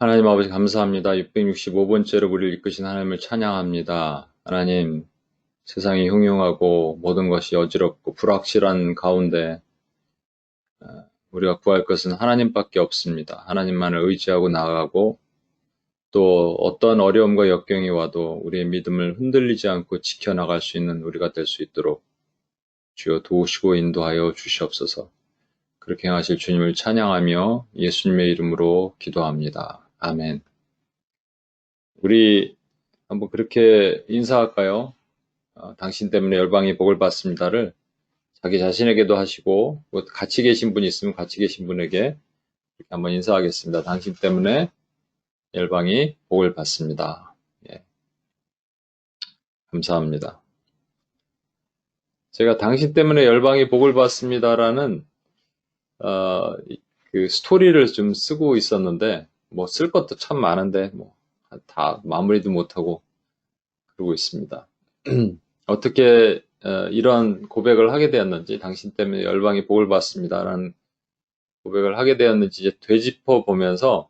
하나님 아버지 감사합니다. 665번째로 우리를 이끄신 하나님을 찬양합니다. 하나님, 세상이 흉흉하고 모든 것이 어지럽고 불확실한 가운데 우리가 구할 것은 하나님밖에 없습니다. 하나님만을 의지하고 나아가고 또 어떤 어려움과 역경이 와도 우리의 믿음을 흔들리지 않고 지켜나갈 수 있는 우리가 될 수 있도록 주여 도우시고 인도하여 주시옵소서. 그렇게 행하실 주님을 찬양하며 예수님의 이름으로 기도합니다. 아멘. 우리 한번 그렇게 인사할까요? 당신 때문에 열방이 복을 받습니다를 자기 자신에게도 하시고 같이 계신 분이 있으면 같이 계신 분에게 이렇게 한번 인사하겠습니다. 당신 때문에 열방이 복을 받습니다. 예, 감사합니다. 제가 당신 때문에 열방이 복을 받습니다라는 그 스토리를 좀 쓰고 있었는데 뭐 쓸 것도 참 많은데 뭐 다 마무리도 못하고 그러고 있습니다. 어떻게 이런 고백을 하게 되었는지, 당신 때문에 열방이 복을 받습니다라는 고백을 하게 되었는지 이제 되짚어 보면서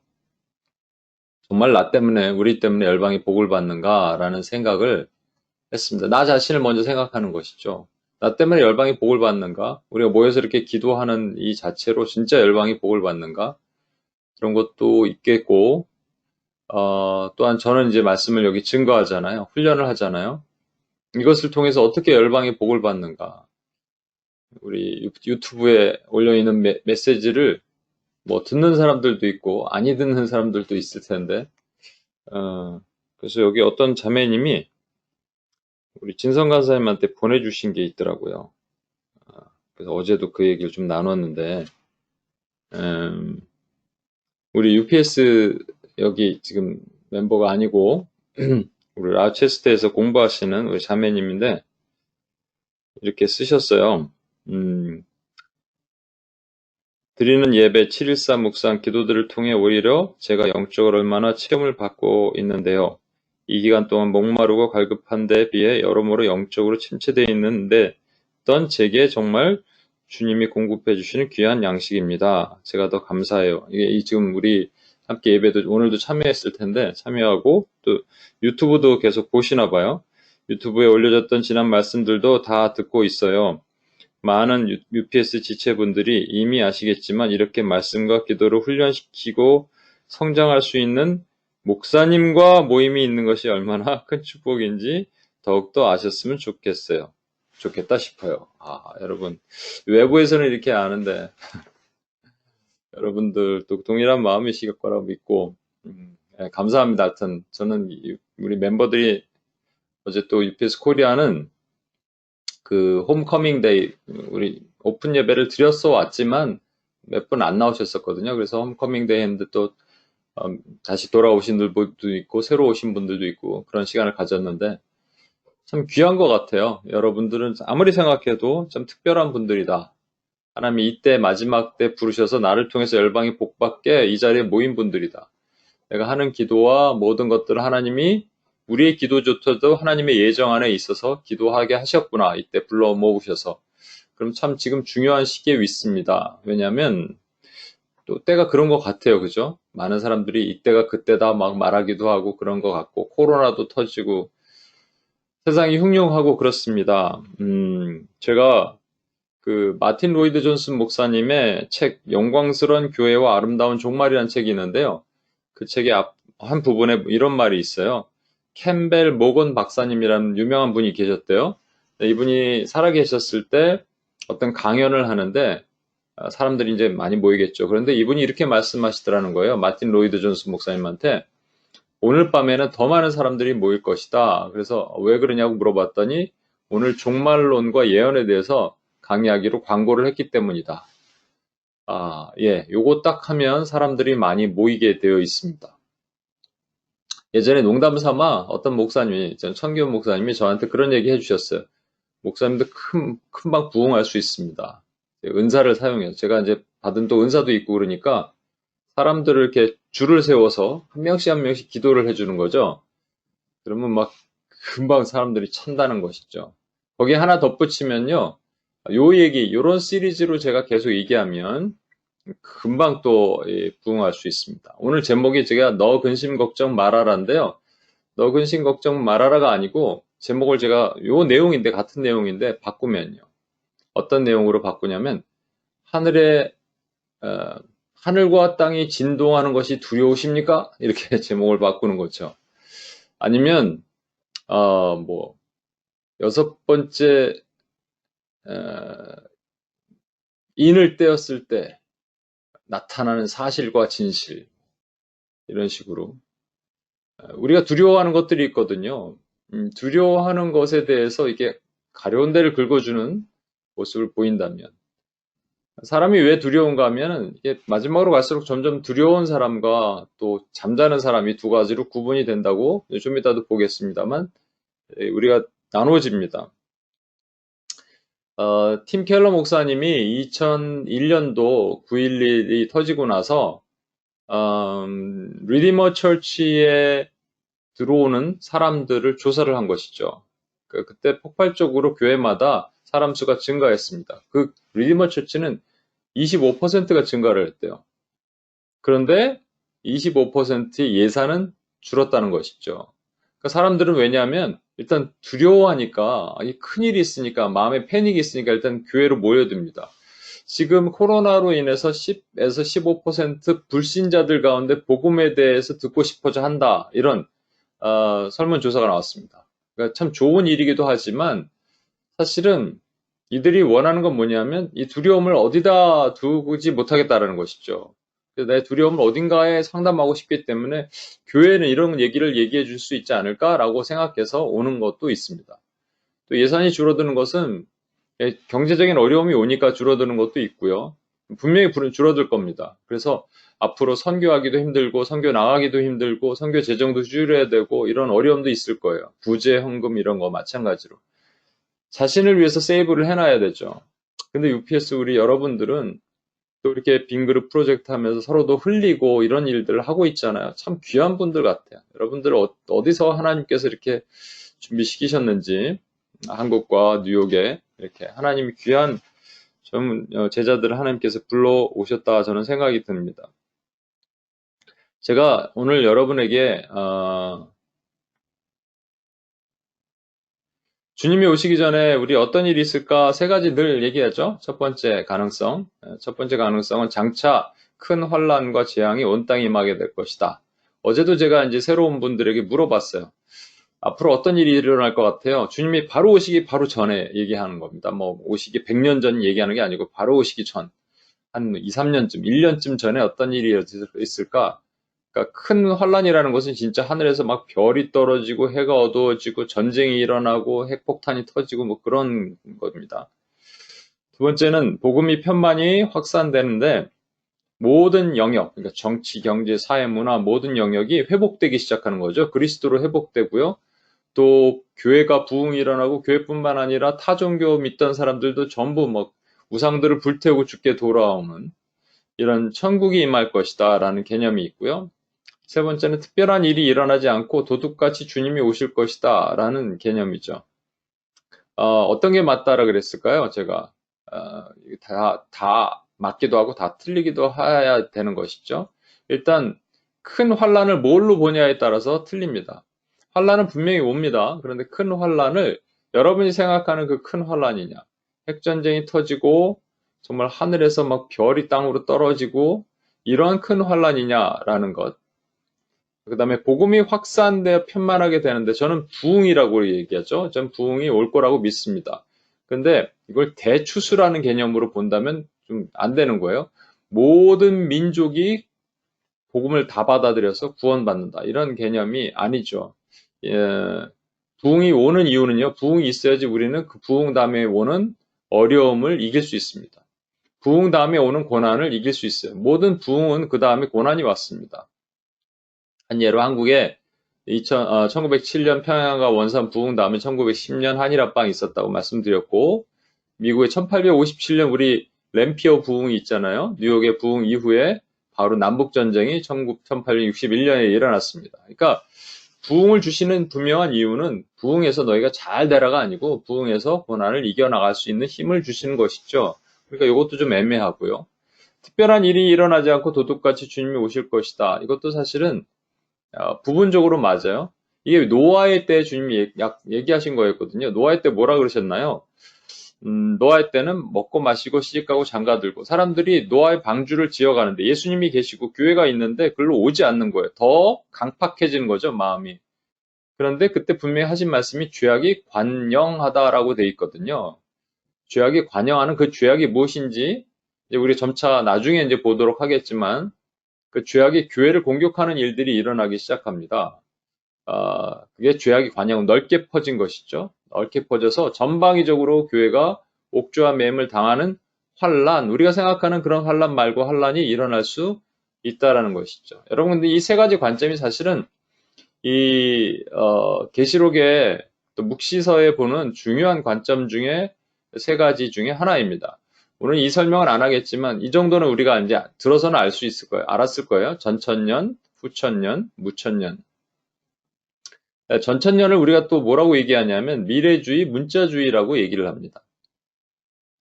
정말 나 때문에, 우리 때문에 열방이 복을 받는가라는 생각을 했습니다. 나 자신을 먼저 생각하는 것이죠. 나 때문에 열방이 복을 받는가? 우리가 모여서 이렇게 기도하는 이 자체로 진짜 열방이 복을 받는가? 그런 것도 있겠고, 또한 저는 이제 말씀을 여기 증거하잖아요. 훈련을 하잖아요. 이것을 통해서 어떻게 열방이 복을 받는가? 우리 유튜브에 올려있는 메시지를 뭐 듣는 사람들도 있고 아니 듣는 사람들도 있을 텐데, 그래서 여기 어떤 자매님이 우리 진성 간사님한테 보내주신 게 있더라고요. 그래서 어제도 그 얘기를 좀 나눴는데, 우리 UPS 여기 지금 멤버가 아니고 우리 라체스터에서 공부하시는 우리 자매님인데 이렇게 쓰셨어요. 드리는 예배 7.14 묵상 기도들을 통해 오히려 제가 영적으로 얼마나 체험을 받고 있는데요. 이 기간 동안 목마르고 갈급한 데 비해 여러모로 영적으로 침체되어 있는데 어떤 제게 정말 주님이 공급해 주시는 귀한 양식입니다. 제가 더 감사해요. 이게 지금 우리 함께 예배도 오늘도 참여했을 텐데 참여하고 또 유튜브도 계속 보시나 봐요. 유튜브에 올려졌던 지난 말씀들도 다 듣고 있어요. 많은 UPS 지체분들이 이미 아시겠지만 이렇게 말씀과 기도를 훈련시키고 성장할 수 있는 목사님과 모임이 있는 것이 얼마나 큰 축복인지 더욱더 아셨으면 좋겠다 싶어요. 여러분, 외부에서는 이렇게 아는데 여러분들도 동일한 마음이실 거라고 믿고 감사합니다. 하여튼 저는 우리 멤버들이 어제 또 UPS 코리아는 그 홈커밍 데이 우리 오픈 예배를 드렸어 왔지만 몇 분 안 나오셨었거든요. 그래서 홈커밍 데이 했는데 또 다시 돌아오신 분들도 있고 새로 오신 분들도 있고 그런 시간을 가졌는데 참 귀한 것 같아요. 여러분들은 아무리 생각해도 참 특별한 분들이다. 하나님이 이때 마지막 때 부르셔서 나를 통해서 열방이 복받게 이 자리에 모인 분들이다. 내가 하는 기도와 모든 것들을 하나님이 우리의 기도조차도 하나님의 예정 안에 있어서 기도하게 하셨구나. 이때 불러 모으셔서. 그럼 참 지금 중요한 시기에 있습니다. 왜냐하면 또 때가 그런 것 같아요. 그죠? 많은 사람들이 이때가 그때다 막 말하기도 하고 그런 것 같고 코로나도 터지고 세상이 흉흉하고 그렇습니다. 제가 그 마틴 로이드 존슨 목사님의 책 영광스러운 교회와 아름다운 종말이라는 책이 있는데요. 그 책의 한 부분에 이런 말이 있어요. 캠벨 모건 박사님이라는 유명한 분이 계셨대요. 이분이 살아계셨을 때 어떤 강연을 하는데 사람들이 이제 많이 모이겠죠. 그런데 이분이 이렇게 말씀하시더라는 거예요. 마틴 로이드 존슨 목사님한테 오늘 밤에는 더 많은 사람들이 모일 것이다. 그래서 왜 그러냐고 물어봤더니 오늘 종말론과 예언에 대해서 강의하기로 광고를 했기 때문이다. 예, 요거 딱 하면 사람들이 많이 모이게 되어 있습니다. 예전에 농담 삼아 어떤 목사님이, 천기훈 목사님이 저한테 그런 얘기 해주셨어요. 목사님도 금방 부흥할 수 있습니다. 은사를 사용해서. 제가 이제 받은 또 은사도 있고 그러니까 사람들을 이렇게 줄을 세워서 한 명씩 한 명씩 기도를 해주는 거죠. 그러면 막 금방 사람들이 찬다는 것이죠. 거기에 하나 덧붙이면요. 요런 시리즈로 제가 계속 얘기하면 금방 또 부응할 수 있습니다. 오늘 제목이 제가 너 근심 걱정 말아라인데요. 너 근심 걱정 말아라가 아니고 제목을 제가 요 내용인데 같은 내용인데 바꾸면요. 어떤 내용으로 바꾸냐면 하늘에 하늘과 땅이 진동하는 것이 두려우십니까? 이렇게 제목을 바꾸는 거죠. 아니면 뭐 여섯 번째 인을 떼었을 때 나타나는 사실과 진실 이런 식으로 우리가 두려워하는 것들이 있거든요. 두려워하는 것에 대해서 이게 가려운 데를 긁어주는 모습을 보인다면 사람이 왜 두려운가 하면은 이게 마지막으로 갈수록 점점 두려운 사람과 또 잠자는 사람이 두 가지로 구분이 된다고 좀 이따도 보겠습니다만 우리가 나눠집니다. 팀 켈러 목사님이 2001년도 9.11이 터지고 나서 리디머 처치에 들어오는 사람들을 조사를 한 것이죠. 그때 폭발적으로 교회마다 사람 수가 증가했습니다. 그 리디머 처치는 25%가 증가를 했대요. 그런데 25% 예산은 줄었다는 것이죠. 그러니까 사람들은 왜냐하면 일단 두려워하니까 큰일이 있으니까 마음에 패닉이 있으니까 일단 교회로 모여듭니다. 지금 코로나로 인해서 10에서 15% 불신자들 가운데 복음에 대해서 듣고 싶어져 한다. 이런 설문조사가 나왔습니다. 그러니까 참 좋은 일이기도 하지만 사실은 이들이 원하는 건 뭐냐면 이 두려움을 어디다 두지 못하겠다라는 것이죠. 내 두려움을 어딘가에 상담하고 싶기 때문에 교회는 이런 얘기를 얘기해 줄 수 있지 않을까라고 생각해서 오는 것도 있습니다. 또 예산이 줄어드는 것은 경제적인 어려움이 오니까 줄어드는 것도 있고요. 분명히 줄어들 겁니다. 그래서 앞으로 선교하기도 힘들고 선교 나가기도 힘들고 선교 재정도 줄여야 되고 이런 어려움도 있을 거예요. 부재, 헌금 이런 거 마찬가지로. 자신을 위해서 세이브를 해놔야 되죠. 근데 UPS 우리 여러분들은 또 이렇게 빈그룹 프로젝트 하면서 서로도 흘리고 이런 일들을 하고 있잖아요. 참 귀한 분들 같아요. 여러분들 어디서 하나님께서 이렇게 준비시키셨는지 한국과 뉴욕에 이렇게 하나님이 귀한 제자들을 하나님께서 불러오셨다 저는 생각이 듭니다. 제가 오늘 여러분에게 주님이 오시기 전에 우리 어떤 일이 있을까 세 가지 늘 얘기하죠. 첫 번째 가능성은 장차 큰 환란과 재앙이 온 땅에 임하게 될 것이다. 어제도 제가 이제 새로운 분들에게 물어봤어요. 앞으로 어떤 일이 일어날 것 같아요? 주님이 바로 오시기 바로 전에 얘기하는 겁니다. 뭐 오시기 100년 전 얘기하는 게 아니고 바로 오시기 전, 한 2, 3년쯤, 1년쯤 전에 어떤 일이 있을까? 그러니까 큰 환란이라는 것은 진짜 하늘에서 막 별이 떨어지고 해가 어두워지고 전쟁이 일어나고 핵폭탄이 터지고 뭐 그런 겁니다. 두 번째는 복음이 편만이 확산되는데 모든 영역, 그러니까 정치, 경제, 사회, 문화 모든 영역이 회복되기 시작하는 거죠. 그리스도로 회복되고요. 또 교회가 부흥이 일어나고 교회뿐만 아니라 타 종교 믿던 사람들도 전부 뭐 우상들을 불태우고 죽게 돌아오는 이런 천국이 임할 것이다 라는 개념이 있고요. 세 번째는 특별한 일이 일어나지 않고 도둑같이 주님이 오실 것이다 라는 개념이죠. 어떤 게 맞다라 그랬을까요? 제가 다 맞기도 하고 다 틀리기도 해야 되는 것이죠. 일단 큰 환란을 뭘로 보냐에 따라서 틀립니다. 환란은 분명히 옵니다. 그런데 큰 환란을 여러분이 생각하는 그 큰 환란이냐, 핵전쟁이 터지고 정말 하늘에서 막 별이 땅으로 떨어지고 이러한 큰 환란이냐라는 것. 그 다음에 복음이 확산되어 편만하게 되는데 저는 부흥이라고 얘기하죠. 저는 부흥이 올 거라고 믿습니다. 근데 이걸 대추수라는 개념으로 본다면 좀 안 되는 거예요. 모든 민족이 복음을 다 받아들여서 구원받는다. 이런 개념이 아니죠. 부흥이 오는 이유는요. 부흥이 있어야지 우리는 그 부흥 다음에 오는 어려움을 이길 수 있습니다. 부흥 다음에 오는 고난을 이길 수 있어요. 모든 부흥은 그 다음에 고난이 왔습니다. 한 예로 한국에 1907년 평양과 원산 부흥 다음에 1910년 한일합방이 있었다고 말씀드렸고 미국의 1857년 우리 램피어 부흥이 있잖아요. 뉴욕의 부흥 이후에 바로 남북전쟁이 1861년에 일어났습니다. 그러니까 부흥을 주시는 분명한 이유는 부흥에서 너희가 잘 되라가 아니고 부흥에서 고난을 이겨나갈 수 있는 힘을 주시는 것이죠. 그러니까 이것도 좀 애매하고요. 특별한 일이 일어나지 않고 도둑같이 주님이 오실 것이다. 이것도 사실은 부분적으로 맞아요. 이게 노아의 때 주님이 얘기하신 거였거든요. 노아의 때 뭐라 그러셨나요? 노아의 때는 먹고 마시고 시집가고 장가들고 사람들이 노아의 방주를 지어가는데 예수님이 계시고 교회가 있는데 글로 오지 않는 거예요. 더 강팍해지는 거죠, 마음이. 그런데 그때 분명히 하신 말씀이 죄악이 관영하다라고 돼 있거든요. 죄악이 관영하는 그 죄악이 무엇인지 이제 우리 점차 나중에 이제 보도록 하겠지만 그 죄악이 교회를 공격하는 일들이 일어나기 시작합니다. 그게 죄악이 관영 넓게 퍼진 것이죠. 넓게 퍼져서 전방위적으로 교회가 옥죄와 매임을 당하는 환란, 우리가 생각하는 그런 환란 말고 환란이 일어날 수 있다라는 것이죠. 여러분, 근데 이 세 가지 관점이 사실은 이 계시록의 또 묵시서에 보는 중요한 관점 중에 세 가지 중에 하나입니다. 오늘 이 설명을 안 하겠지만 이 정도는 우리가 이제 들어서는 알 수 있을 거예요. 알았을 거예요. 전천년, 후천년, 무천년. 전천년을 우리가 또 뭐라고 얘기하냐면 미래주의, 문자주의라고 얘기를 합니다.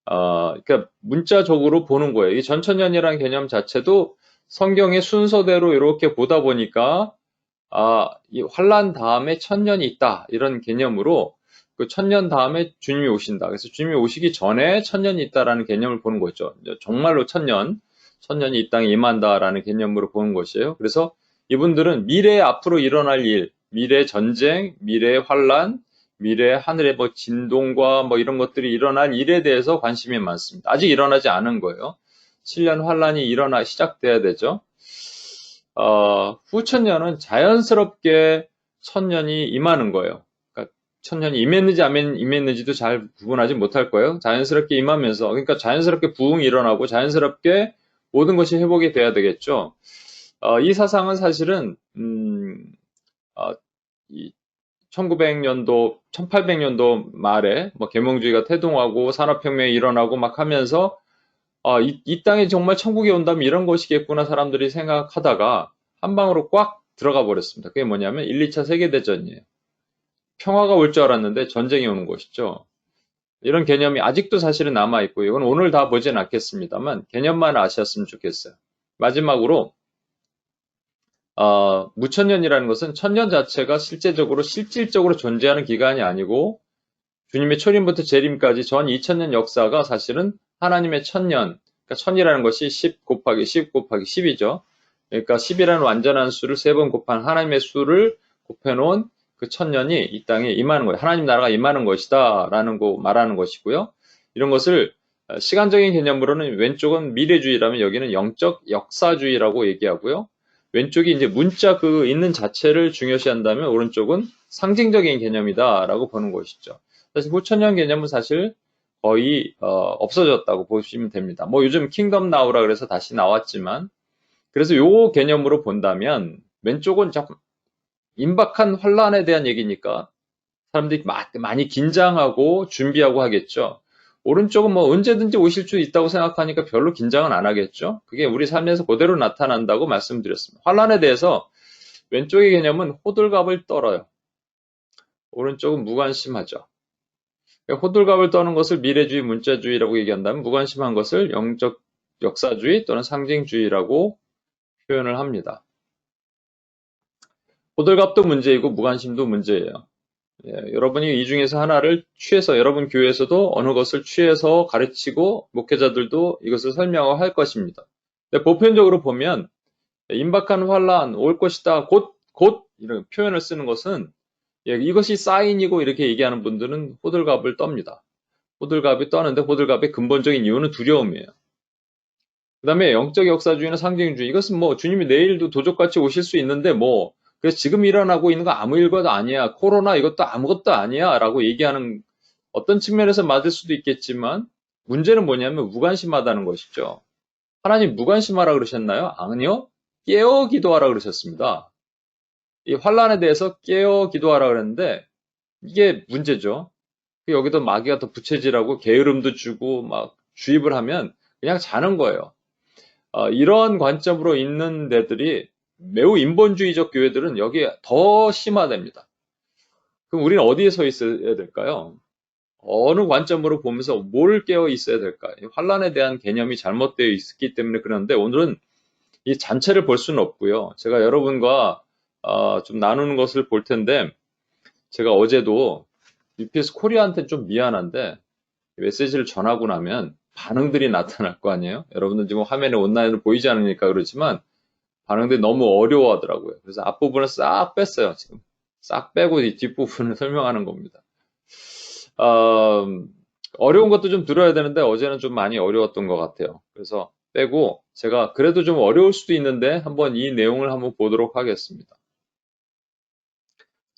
그러니까 문자적으로 보는 거예요. 이 전천년이라는 개념 자체도 성경의 순서대로 이렇게 보다 보니까 이 환란 다음에 천년이 있다 이런 개념으로 그 천년 다음에 주님이 오신다. 그래서 주님이 오시기 전에 천년이 있다라는 개념을 보는 거죠. 정말로 천년이 이 땅에 임한다라는 개념으로 보는 것이에요. 그래서 이분들은 미래에 앞으로 일어날 일, 미래 전쟁, 미래 환란, 미래 하늘의 뭐 진동과 뭐 이런 것들이 일어날 일에 대해서 관심이 많습니다. 아직 일어나지 않은 거예요. 7년 환란이 시작돼야 되죠. 후천년은 자연스럽게 천년이 임하는 거예요. 그러니까 천년이 임했는지 안 임했는지도 잘 구분하지 못할 거예요. 자연스럽게 임하면서, 그러니까 자연스럽게 부흥이 일어나고 자연스럽게 모든 것이 회복이 돼야 되겠죠. 이 사상은 사실은 1900년도, 1800년도 말에 뭐 계몽주의가 태동하고 산업혁명이 일어나고 막 하면서 이 땅에 정말 천국이 온다면 이런 것이겠구나 사람들이 생각하다가 한 방으로 꽉 들어가 버렸습니다. 그게 뭐냐면 1, 2차 세계대전이에요. 평화가 올 줄 알았는데 전쟁이 오는 것이죠. 이런 개념이 아직도 사실은 남아있고 이건 오늘 다 보진 않겠습니다만 개념만 아셨으면 좋겠어요. 마지막으로 무천년이라는 것은 천년 자체가 실질적으로 존재하는 기간이 아니고 주님의 초림부터 재림까지 전 2000년 역사가 사실은 하나님의 천년, 그러니까 천이라는 것이 10 곱하기 10 곱하기 10이죠. 그러니까 10이라는 완전한 수를 3번 곱한 하나님의 수를 곱해놓은 그 천년이 이 땅에 임하는 거예요. 하나님 나라가 임하는 것이다 라는 거 말하는 것이고요. 이런 것을 시간적인 개념으로는 왼쪽은 미래주의라면 여기는 영적 역사주의라고 얘기하고요. 왼쪽이 이제 문자 그 있는 자체를 중요시한다면 오른쪽은 상징적인 개념이다라고 보는 것이죠. 사실 후천년 개념은 사실 거의 없어졌다고 보시면 됩니다. 뭐 요즘 킹덤 나우라 그래서 다시 나왔지만 그래서 요 개념으로 본다면 왼쪽은 조금 임박한 환란에 대한 얘기니까 사람들이 많이 긴장하고 준비하고 하겠죠. 오른쪽은 뭐 언제든지 오실 수 있다고 생각하니까 별로 긴장은 안 하겠죠. 그게 우리 삶에서 그대로 나타난다고 말씀드렸습니다. 환란에 대해서 왼쪽의 개념은 호들갑을 떨어요. 오른쪽은 무관심하죠. 호들갑을 떠는 것을 미래주의, 문자주의라고 얘기한다면 무관심한 것을 영적 역사주의 또는 상징주의라고 표현을 합니다. 호들갑도 문제이고 무관심도 문제예요. 여러분이 이 중에서 하나를 취해서 여러분 교회에서도 어느 것을 취해서 가르치고 목회자들도 이것을 설명하고 할 것입니다. 근데 보편적으로 보면 임박한 환란 올 것이다 곧 이런 표현을 쓰는 것은 이것이 사인이고 이렇게 얘기하는 분들은 호들갑을 떱니다. 호들갑이 떠는데 호들갑의 근본적인 이유는 두려움이에요. 그 다음에 영적 역사주의나 상징주의 이것은 뭐 주님이 내일도 도적같이 오실 수 있는데 뭐 그래서 지금 일어나고 있는 거 아무 일과도 아니야. 코로나 이것도 아무것도 아니야 라고 얘기하는 어떤 측면에서 맞을 수도 있겠지만 문제는 뭐냐면 무관심하다는 것이죠. 하나님 무관심하라 그러셨나요? 아니요. 깨어 기도하라 그러셨습니다. 이 환란에 대해서 깨어 기도하라 그랬는데 이게 문제죠. 여기도 마귀가 더 부채질하고 게으름도 주고 막 주입을 하면 그냥 자는 거예요. 이런 관점으로 있는 데들이 매우 인본주의적 교회들은 여기에 더 심화됩니다. 그럼 우리는 어디에 서 있어야 될까요? 어느 관점으로 보면서 뭘 깨어 있어야 될까? 환란에 대한 개념이 잘못되어 있기 때문에 그런데 오늘은 이 전체를 볼 수는 없고요. 제가 여러분과 좀 나누는 것을 볼 텐데 제가 어제도 UPS 코리아한테 좀 미안한데 메시지를 전하고 나면 반응들이 나타날 거 아니에요? 여러분들 지금 화면에 온라인으로 보이지 않으니까 그렇지만 반응들이 너무 어려워하더라고요. 그래서 앞부분을 싹 뺐어요. 지금 싹 빼고 이 뒷부분을 설명하는 겁니다. 어, 어려운 것도 좀 들어야 되는데 어제는 좀 많이 어려웠던 것 같아요. 그래서 빼고 제가 그래도 좀 어려울 수도 있는데 한번 이 내용을 한번 보도록 하겠습니다.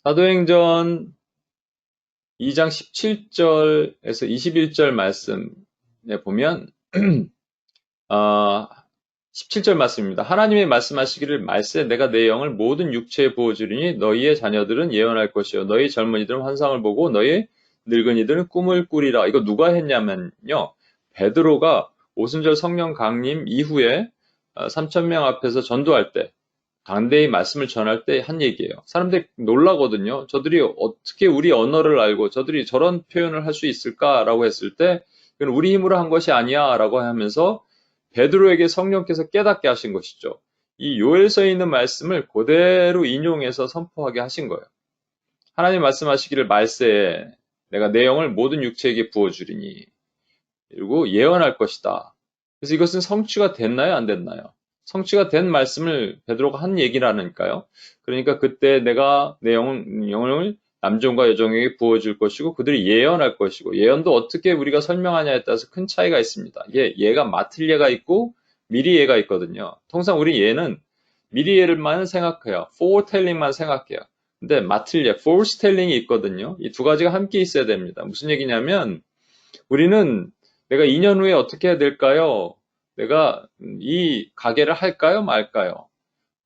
사도행전 2장 17절에서 21절 말씀에 보면 17절 말씀입니다. 하나님의 말씀하시기를 말세 내가 내 영을 모든 육체에 부어주리니 너희의 자녀들은 예언할 것이요 너희 젊은이들은 환상을 보고 너희 늙은이들은 꿈을 꾸리라. 이거 누가 했냐면요. 베드로가 오순절 성령 강림 이후에 3천 명 앞에서 전도할 때 강대히 말씀을 전할 때 한 얘기예요. 사람들이 놀라거든요. 저들이 어떻게 우리 언어를 알고 저들이 저런 표현을 할 수 있을까라고 했을 때 그건 우리 힘으로 한 것이 아니야 라고 하면서 베드로에게 성령께서 깨닫게 하신 것이죠. 이 요엘서에 있는 말씀을 그대로 인용해서 선포하게 하신 거예요. 하나님 말씀하시기를 말세에 내가 내 영을 모든 육체에게 부어주리니 그리고 예언할 것이다. 그래서 이것은 성취가 됐나요? 안 됐나요? 성취가 된 말씀을 베드로가 한 얘기라니까요. 그러니까 그때 내가 내 영을 남종과 여종에게 부어줄 것이고 그들이 예언할 것이고 예언도 어떻게 우리가 설명하냐에 따라서 큰 차이가 있습니다. 예가 맡을 예가 있고 미리 예가 있거든요. 통상 우리 예는 미리 예를만 생각해요. foretelling만 생각해요. 근데 맡을 예, foretelling이 있거든요. 이 두 가지가 함께 있어야 됩니다. 무슨 얘기냐면 우리는 내가 2년 후에 어떻게 해야 될까요? 내가 이 가게를 할까요? 말까요?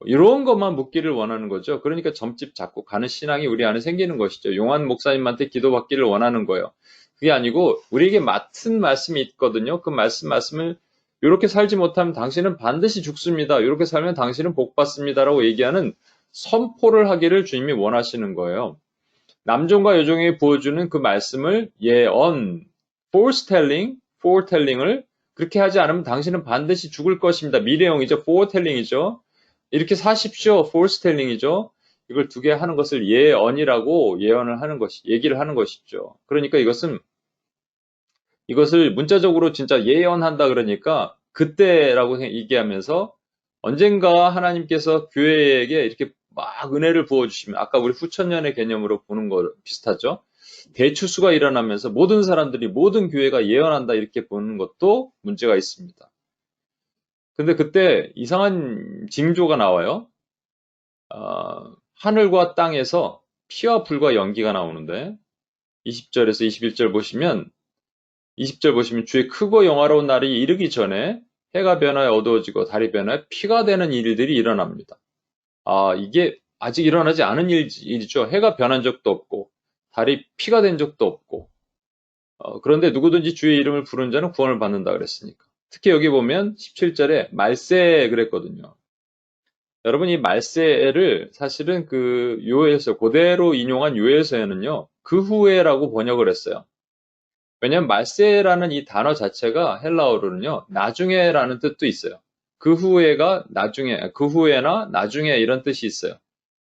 이런 것만 묻기를 원하는 거죠. 그러니까 점집 잡고 가는 신앙이 우리 안에 생기는 것이죠. 용환 목사님한테 기도받기를 원하는 거예요. 그게 아니고 우리에게 맡은 말씀이 있거든요. 그 말씀을 이렇게 살지 못하면 당신은 반드시 죽습니다. 이렇게 살면 당신은 복 받습니다라고 얘기하는 선포를 하기를 주님이 원하시는 거예요. 남종과 여종에게 부어주는 그 말씀을 예언, foretelling을 그렇게 하지 않으면 당신은 반드시 죽을 것입니다. 미래형이죠. foretelling이죠. 이렇게 사십시오. foretelling이죠. 이걸 두 개 하는 것을 예언이라고 예언을 하는 것이, 얘기를 하는 것이죠. 그러니까 이것을 문자적으로 진짜 예언한다 그러니까 그때라고 얘기하면서 언젠가 하나님께서 교회에게 이렇게 막 은혜를 부어주시면 아까 우리 후천년의 개념으로 보는 거 비슷하죠. 대추수가 일어나면서 모든 사람들이 모든 교회가 예언한다 이렇게 보는 것도 문제가 있습니다. 근데 그때 이상한 징조가 나와요. 하늘과 땅에서 피와 불과 연기가 나오는데 20절에서 21절 보시면 20절 보시면 주의 크고 영화로운 날이 이르기 전에 해가 변하여 어두워지고 달이 변하여 피가 되는 일들이 일어납니다. 이게 아직 일어나지 않은 일이죠. 해가 변한 적도 없고 달이 피가 된 적도 없고 그런데 누구든지 주의 이름을 부른 자는 구원을 받는다 그랬으니까. 특히 여기 보면 17절에 말세 그랬거든요. 여러분 이 말세를 사실은 그 요엘서 그대로 인용한 요엘서에는요. 그 후에라고 번역을 했어요. 왜냐하면 말세라는 이 단어 자체가 헬라어로는요. 나중에라는 뜻도 있어요. 그 후에가 나중에, 그 후에나 나중에 이런 뜻이 있어요.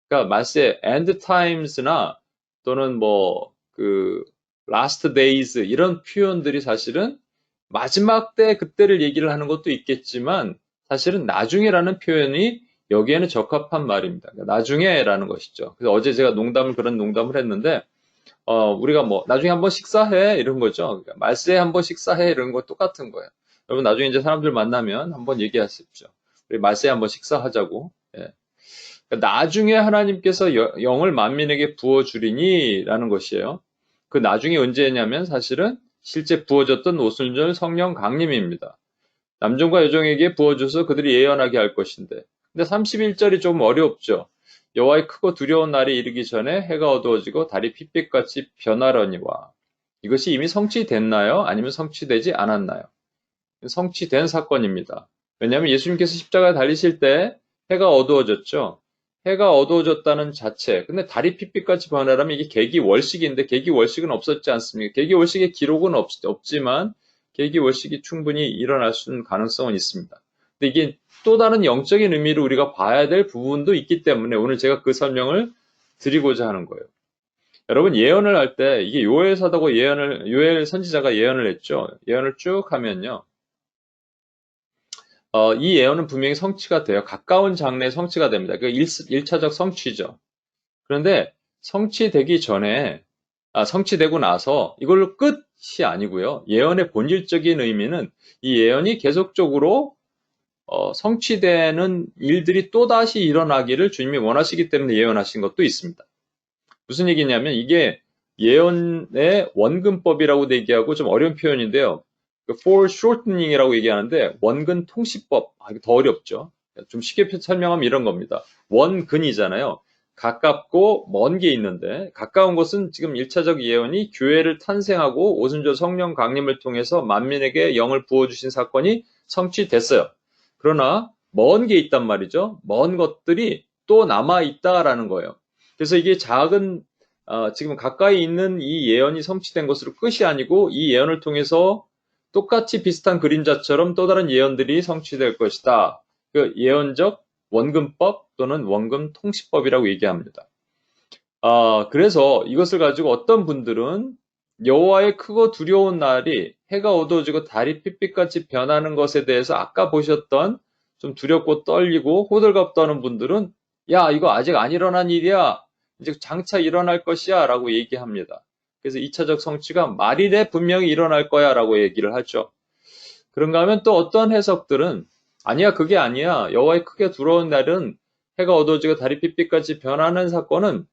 그러니까 말세, end times나 또는 뭐 그 last days 이런 표현들이 사실은 마지막 때 그때를 얘기를 하는 것도 있겠지만 사실은 나중에라는 표현이 여기에는 적합한 말입니다. 그러니까 나중에라는 것이죠. 그래서 어제 제가 그런 농담을 했는데 우리가 뭐 나중에 한번 식사해 이런 거죠. 그러니까 말세에 한번 식사해 이런 거 똑같은 거예요. 여러분 나중에 이제 사람들 만나면 한번 얘기하십시오. 우리 말세에 한번 식사하자고. 예. 그러니까 나중에 하나님께서 영을 만민에게 부어주리니라는 것이에요. 그 나중에 언제냐면 사실은 실제 부어졌던 오순절 성령 강림입니다. 남종과 여종에게 부어줘서 그들이 예언하게 할 것인데. 근데 31절이 좀 어렵죠. 여호와의 크고 두려운 날이 이르기 전에 해가 어두워지고 달이 핏빛같이 변하려니와. 이것이 이미 성취됐나요? 아니면 성취되지 않았나요? 성취된 사건입니다. 왜냐하면 예수님께서 십자가에 달리실 때 해가 어두워졌죠. 해가 어두워졌다는 자체. 근데 달이 핏빛같이 변하려면 이게 계기월식인데 계기월식은 없었지 않습니까? 계기월식의 기록은 없지만 계기월식이 충분히 일어날 수 있는 가능성은 있습니다. 근데 이게 또 다른 영적인 의미로 우리가 봐야 될 부분도 있기 때문에 오늘 제가 그 설명을 드리고자 하는 거예요. 여러분 예언을 할 때 이게 요엘 사도고 요엘 선지자가 예언을 했죠. 예언을 쭉 하면요. 이 예언은 분명히 성취가 돼요. 가까운 장래에 성취가 됩니다. 그 1차적 성취죠. 그런데 성취되기 전에, 성취되고 나서 이걸로 끝이 아니고요. 예언의 본질적인 의미는 이 예언이 계속적으로 성취되는 일들이 또다시 일어나기를 주님이 원하시기 때문에 예언하신 것도 있습니다. 무슨 얘기냐면 이게 예언의 원근법이라고 얘기하고 좀 어려운 표현인데요. foreshortening이라고 얘기하는데 원근 통시법, 이게 더 어렵죠. 좀 쉽게 설명하면 이런 겁니다. 원근이잖아요. 가깝고 먼 게 있는데 가까운 것은 지금 1차적 예언이 교회를 탄생하고 오순절 성령 강림을 통해서 만민에게 영을 부어주신 사건이 성취됐어요. 그러나 먼 게 있단 말이죠. 먼 것들이 또 남아있다라는 거예요. 그래서 이게 지금 가까이 있는 이 예언이 성취된 것으로 끝이 아니고 이 예언을 통해서 똑같이 비슷한 그림자처럼 또 다른 예언들이 성취될 것이다. 그 예언적 원근법 또는 원근 통시법이라고 얘기합니다. 그래서 이것을 가지고 어떤 분들은 여호와의 크고 두려운 날이 해가 어두워지고 달이 핏빛같이 변하는 것에 대해서 아까 보셨던 좀 두렵고 떨리고 호들갑 떠는 분들은 야, 이거 아직 안 일어난 일이야. 이제 장차 일어날 것이야 라고 얘기합니다. 그래서 2차적 성취가 말일에 분명히 일어날 거야 라고 얘기를 하죠. 그런가 하면 또 어떤 해석들은 아니야, 그게 아니야. 여호와의 크게 두려운 날은 해가 어두워지고 달이 핏빛같이 변하는 사건은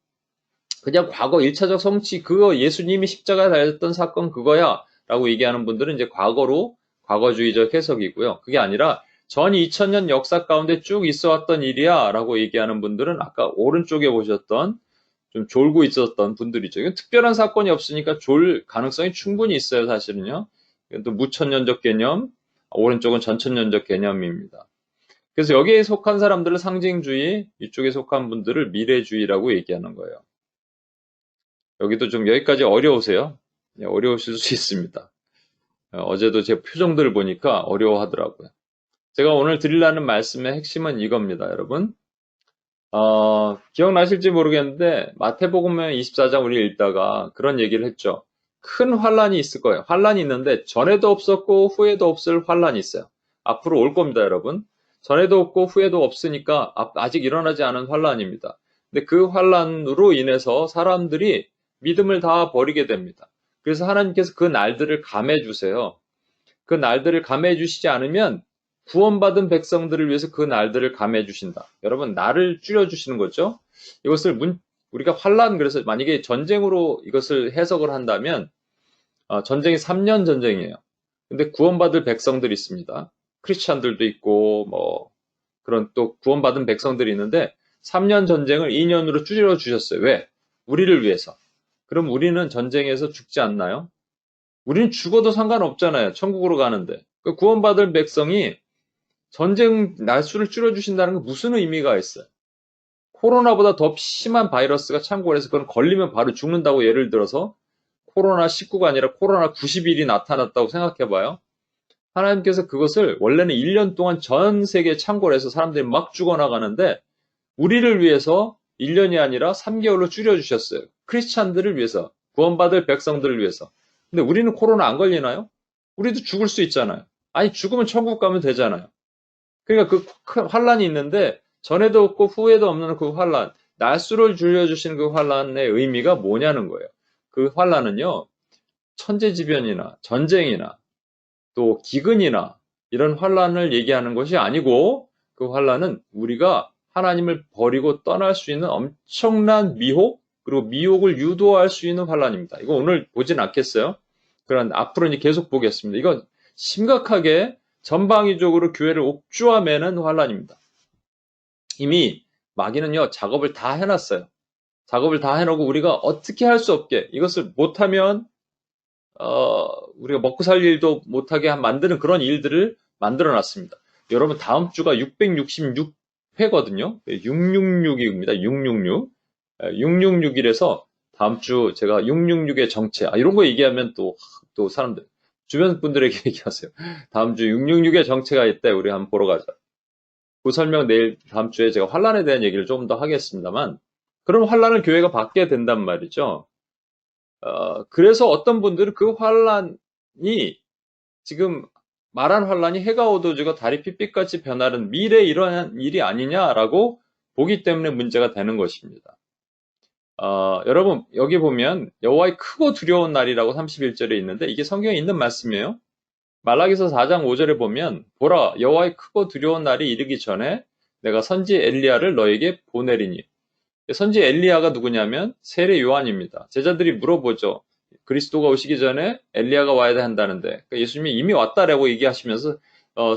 그냥 과거 1차적 성취, 그거 예수님이 십자가에 달렸던 사건 그거야 라고 얘기하는 분들은 이제 과거주의적 해석이고요. 그게 아니라 전 2000년 역사 가운데 쭉 있어 왔던 일이야 라고 얘기하는 분들은 아까 오른쪽에 보셨던 좀 졸고 있었던 분들이죠. 이건 특별한 사건이 없으니까 졸 가능성이 충분히 있어요, 사실은요. 이건 또 무천년적 개념, 오른쪽은 전천년적 개념입니다. 그래서 여기에 속한 사람들은 상징주의, 이쪽에 속한 분들을 미래주의라고 얘기하는 거예요. 여기도 좀 여기까지 어려우세요? 네, 어려우실 수 있습니다. 어제도 제 표정들을 보니까 어려워하더라고요. 제가 오늘 드리려는 말씀의 핵심은 이겁니다, 여러분. 기억나실지 모르겠는데 마태복음 24장 우리 읽다가 그런 얘기를 했죠. 큰 환란이 있을 거예요. 환란이 있는데 전에도 없었고 후에도 없을 환란이 있어요. 앞으로 올 겁니다, 여러분. 전에도 없고 후에도 없으니까 아직 일어나지 않은 환란입니다. 근데 그 환란으로 인해서 사람들이 믿음을 다 버리게 됩니다. 그래서 하나님께서 그 날들을 감해 주세요. 그 날들을 감해 주시지 않으면 구원받은 백성들을 위해서 그 날들을 감해 주신다. 여러분, 날을 줄여 주시는 거죠. 이것을 우리가 환란, 그래서 만약에 전쟁으로 이것을 해석을 한다면 전쟁이 3년 전쟁이에요. 근데 구원받을 백성들이 있습니다. 크리스찬들도 있고 그런 또 구원받은 백성들이 있는데 3년 전쟁을 2년으로 줄여 주셨어요. 왜? 우리를 위해서. 그럼 우리는 전쟁에서 죽지 않나요? 우리는 죽어도 상관없잖아요. 천국으로 가는데. 그 구원받을 백성이 전쟁 날수를 줄여주신다는 건 무슨 의미가 있어요? 코로나보다 더 심한 바이러스가 창궐 해서 그건 걸리면 바로 죽는다고 예를 들어서 코로나19가 아니라 코로나 90일이 나타났다고 생각해봐요. 하나님께서 그것을 원래는 1년 동안 전 세계에 창궐해서 사람들이 막 죽어나가는데 우리를 위해서 1년이 아니라 3개월로 줄여주셨어요. 크리스찬들을 위해서, 구원받을 백성들을 위해서. 근데 우리는 코로나 안 걸리나요? 우리도 죽을 수 있잖아요. 아니, 죽으면 천국 가면 되잖아요. 그러니까 그 큰 환란이 있는데 전에도 없고 후에도 없는 그 환란, 날수를 줄여주시는 그 환란의 의미가 뭐냐는 거예요. 그 환란은요, 천재지변이나 전쟁이나 또 기근이나 이런 환란을 얘기하는 것이 아니고 그 환란은 우리가 하나님을 버리고 떠날 수 있는 엄청난 미혹, 그리고 미혹을 유도할 수 있는 환란입니다. 이거 오늘 보진 않겠어요? 그런 앞으로 이제 계속 보겠습니다. 이건 심각하게 전방위적으로 교회를 옥주화매는 환란입니다. 이미 마귀는요, 작업을 다 해놨어요. 작업을 다 해놓고 우리가 어떻게 할 수 없게 이것을 못하면 우리가 먹고 살 일도 못하게 만드는 그런 일들을 만들어 놨습니다. 여러분 다음 주가 666 6회거든요. 666입니다. 666. 666이라서 다음 주 제가 666의 정체, 이런 거 얘기하면 또 사람들, 주변 분들에게 얘기하세요. 다음 주 666의 정체가 있대. 우리 한번 보러 가자. 그 설명 내일 다음 주에 제가 환란에 대한 얘기를 조금 더 하겠습니다만, 그럼 환란을 교회가 받게 된단 말이죠. 그래서 어떤 분들은 그 환란이 지금 말한 환란이 해가 어두워지고 달이 핏빛같이 변하는 미래에 일어난 일이 아니냐라고 보기 때문에 문제가 되는 것입니다. 여러분 여기 보면 여호와의 크고 두려운 날이라고 31절에 있는데 이게 성경에 있는 말씀이에요. 말라기서 4장 5절에 보면 보라 여호와의 크고 두려운 날이 이르기 전에 내가 선지 엘리야를 너에게 보내리니. 선지 엘리야가 누구냐면 세례 요한입니다. 제자들이 물어보죠. 그리스도가 오시기 전에 엘리야가 와야 한다는데 그러니까 예수님이 이미 왔다라고 얘기하시면서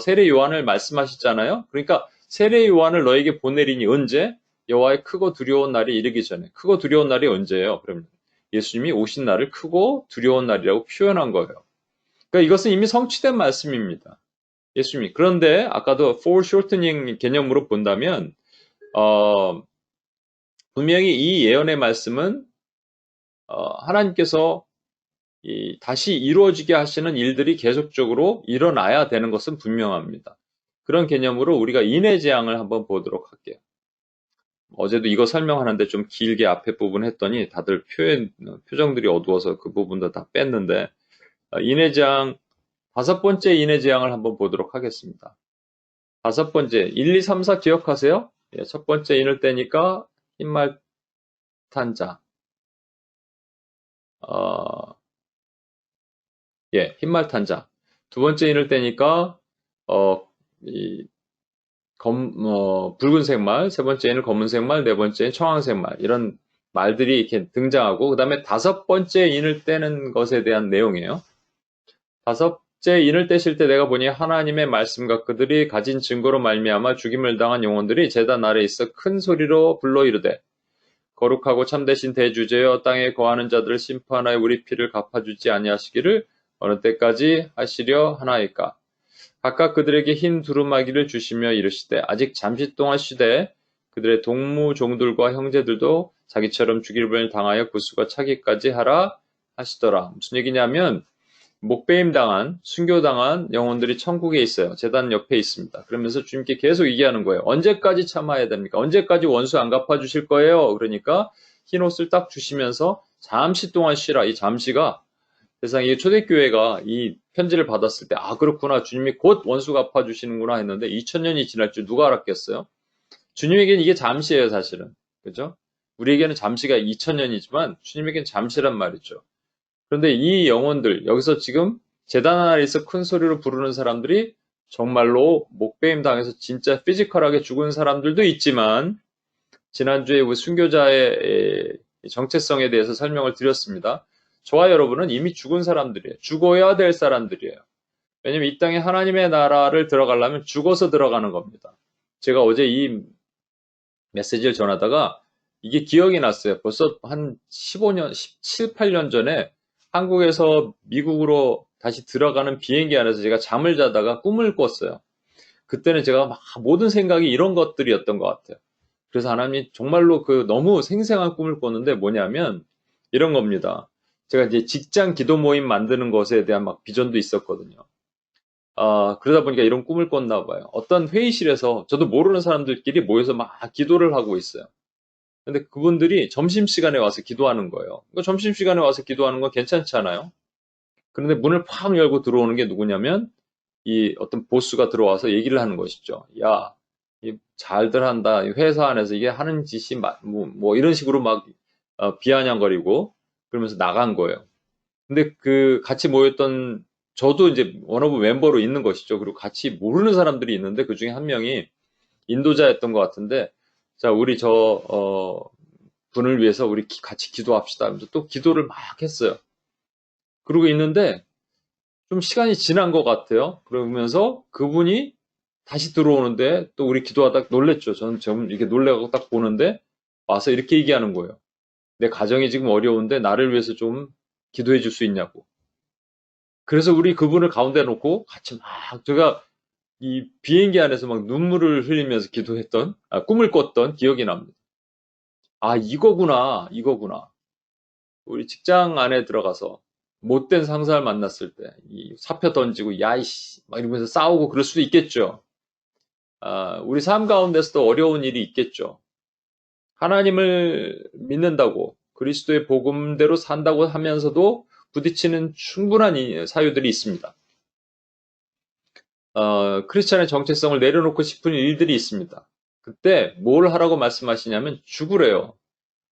세례 요한을 말씀하셨잖아요. 그러니까 세례 요한을 너에게 보내리니 언제? 여호와의 크고 두려운 날이 이르기 전에. 크고 두려운 날이 언제예요? 그러면 예수님이 오신 날을 크고 두려운 날이라고 표현한 거예요. 그러니까 이것은 이미 성취된 말씀입니다. 예수님이. 그런데 아까도 foreshortening 개념으로 본다면 분명히 이 예언의 말씀은 하나님께서 다시 이루어지게 하시는 일들이 계속적으로 일어나야 되는 것은 분명합니다. 그런 개념으로 우리가 인해재앙을 한번 보도록 할게요. 어제도 이거 설명하는데 좀 길게 앞에 부분 했더니 다들 표정들이 어두워서 그 부분도 다 뺐는데 인해재앙, 5번째 인해재앙을 한번 보도록 하겠습니다. 5번째, 1, 2, 3, 4 기억하세요? 첫 번째 인을 떼니까 흰말 탄 자. 흰말 탄 자. 두 번째 인을 떼니까 붉은색 말, 세 번째 인은 검은색 말, 네 번째는 청황색 말 이런 말들이 이렇게 등장하고 그 다음에 5번째 인을 떼는 것에 대한 내용이에요. 5째 인을 떼실 때 내가 보니 하나님의 말씀과 그들이 가진 증거로 말미암아 죽임을 당한 영혼들이 제단 아래 있어 큰 소리로 불러 이르되 거룩하고 참되신 대주제여 땅에 거하는 자들을 심판하여 우리 피를 갚아주지 아니하시기를 어느 때까지 하시려 하나이까. 각각 그들에게 흰 두루마기를 주시며 이르시되 아직 잠시 동안 쉬되 그들의 동무종들과 형제들도 자기처럼 죽임을 당하여 구수가 차기까지 하라 하시더라. 무슨 얘기냐면 목배임 당한, 순교당한 영혼들이 천국에 있어요. 제단 옆에 있습니다. 그러면서 주님께 계속 얘기하는 거예요. 언제까지 참아야 됩니까? 언제까지 원수 안 갚아주실 거예요? 그러니까 흰 옷을 딱 주시면서 잠시 동안 쉬라. 이 잠시가 세상에 초대교회가 이 편지를 받았을 때 그렇구나. 주님이 곧 원수 갚아주시는구나 했는데 2000년이 지날 줄 누가 알았겠어요? 주님에게는 이게 잠시예요, 사실은. 그죠? 우리에게는 잠시가 2000년이지만 주님에게는 잠시란 말이죠. 그런데 이 영혼들, 여기서 지금 제단 아래에서 큰 소리로 부르는 사람들이 정말로 목배임 당해서 진짜 피지컬하게 죽은 사람들도 있지만, 지난주에 우리 순교자의 정체성에 대해서 설명을 드렸습니다. 저와 여러분은 이미 죽은 사람들이에요. 죽어야 될 사람들이에요. 왜냐면 이 땅에 하나님의 나라를 들어가려면 죽어서 들어가는 겁니다. 제가 어제 이 메시지를 전하다가 이게 기억이 났어요. 벌써 한 15년, 17, 8년 전에 한국에서 미국으로 다시 들어가는 비행기 안에서 제가 잠을 자다가 꿈을 꿨어요. 그때는 제가 막 모든 생각이 이런 것들이었던 것 같아요. 그래서 하나님이 정말로 너무 생생한 꿈을 꿨는데 뭐냐면 이런 겁니다. 제가 이제 직장 기도 모임 만드는 것에 대한 막 비전도 있었거든요. 그러다 보니까 이런 꿈을 꿨나 봐요. 어떤 회의실에서 저도 모르는 사람들끼리 모여서 막 기도를 하고 있어요. 근데 그분들이 점심시간에 와서 기도하는 거예요. 그러니까 점심시간에 와서 기도하는 건 괜찮잖아요. 그런데 문을 팍 열고 들어오는 게 누구냐면 이 어떤 보스가 들어와서 얘기를 하는 것이죠. 야, 잘들 한다. 회사 안에서 이게 하는 짓이 뭐 이런 식으로 막 비아냥거리고 그러면서 나간 거예요. 근데 같이 모였던 저도 이제 원어브 멤버로 있는 것이죠. 그리고 같이 모르는 사람들이 있는데 그 중에 한 명이 인도자였던 것 같은데 자, 우리 분을 위해서 우리 같이 기도합시다 하면서 또 기도를 막 했어요. 그러고 있는데 좀 시간이 지난 것 같아요. 그러면서 그분이 다시 들어오는데 또 우리 기도하다 놀랬죠. 저는 좀 이렇게 놀래고 딱 보는데 와서 이렇게 얘기하는 거예요. 내 가정이 지금 어려운데 나를 위해서 좀 기도해 줄 수 있냐고. 그래서 우리 그분을 가운데 놓고 같이 막 제가 이 비행기 안에서 막 눈물을 흘리면서 기도했던, 꿈을 꿨던 기억이 납니다. 아, 이거구나, 이거구나. 우리 직장 안에 들어가서 못된 상사를 만났을 때, 이 사표 던지고, 야이씨, 막 이러면서 싸우고 그럴 수도 있겠죠. 우리 삶 가운데서도 어려운 일이 있겠죠. 하나님을 믿는다고, 그리스도의 복음대로 산다고 하면서도 부딪히는 충분한 사유들이 있습니다. 크리스찬의 정체성을 내려놓고 싶은 일들이 있습니다. 그때 뭘 하라고 말씀하시냐면 죽으래요.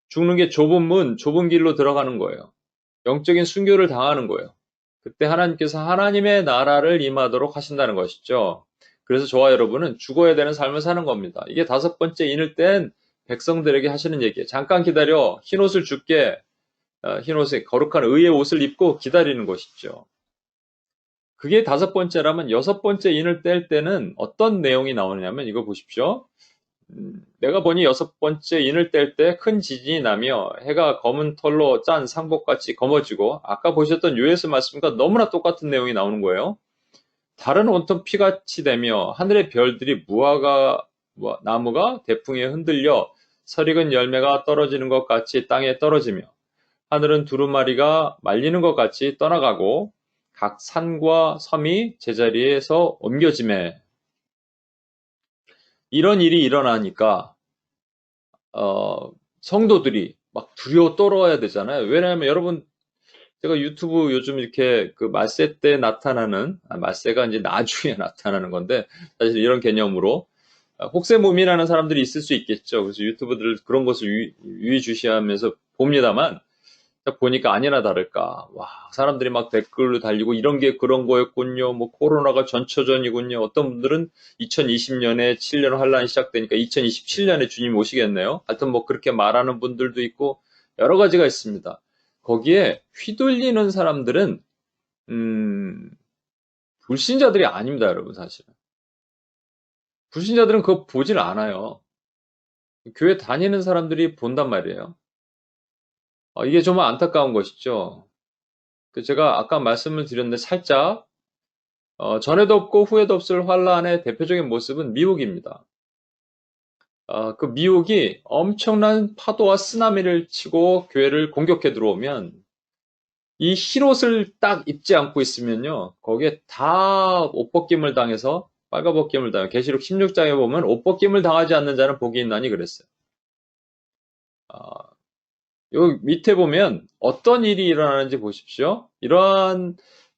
죽는 게 좁은 문, 좁은 길로 들어가는 거예요. 영적인 순교를 당하는 거예요. 그때 하나님께서 하나님의 나라를 임하도록 하신다는 것이죠. 그래서 저와 여러분은 죽어야 되는 삶을 사는 겁니다. 이게 5번째 인을 뗀 백성들에게 하시는 얘기예요. 잠깐 기다려. 흰옷을 줄게. 흰옷에 거룩한 의의 옷을 입고 기다리는 것이죠. 그게 5번째라면 6번째 인을 뗄 때는 어떤 내용이 나오느냐면 이거 보십시오. 내가 보니 6번째 인을 뗄 때 큰 지진이 나며 해가 검은 털로 짠 상복같이 검어지고 아까 보셨던 요에스 말씀과 너무나 똑같은 내용이 나오는 거예요. 달은 온통 피같이 되며 하늘의 별들이 무화과 나무가 대풍에 흔들려 설익은 열매가 떨어지는 것 같이 땅에 떨어지며 하늘은 두루마리가 말리는 것 같이 떠나가고 각 산과 섬이 제자리에서 옮겨지매 이런 일이 일어나니까 성도들이 막 두려워 떨어야 되잖아요. 왜냐하면 여러분 제가 유튜브 요즘 이렇게 그 말세 때 나타나는 말세가 이제 나중에 나타나는 건데 사실 이런 개념으로 혹세무민하는 사람들이 있을 수 있겠죠. 그래서 유튜브들 그런 것을 유의주시하면서 봅니다만 보니까 아니나 다를까. 와, 사람들이 막 댓글로 달리고 이런 게 그런 거였군요. 뭐 코로나가 전초전이군요. 어떤 분들은 2020년에 7년 환란이 시작되니까 2027년에 주님 오시겠네요. 하여튼 뭐 그렇게 말하는 분들도 있고 여러 가지가 있습니다. 거기에 휘둘리는 사람들은 불신자들이 아닙니다, 여러분 사실은. 불신자들은 그거 보질 않아요. 교회 다니는 사람들이 본단 말이에요. 이게 정말 안타까운 것이죠. 제가 아까 말씀을 드렸는데 살짝 전에도 없고 후에도 없을 환란의 대표적인 모습은 미국입니다. 그 미국이 엄청난 파도와 쓰나미를 치고 교회를 공격해 들어오면 이 흰옷을 딱 입지 않고 있으면요. 거기에 다 옷벗김을 당해서 빨가벗김을 당해 계시록 16장에 보면 옷벗김을 당하지 않는 자는 복이 있나니 그랬어요. 요 밑에 보면 어떤 일이 일어나는지 보십시오. 이러한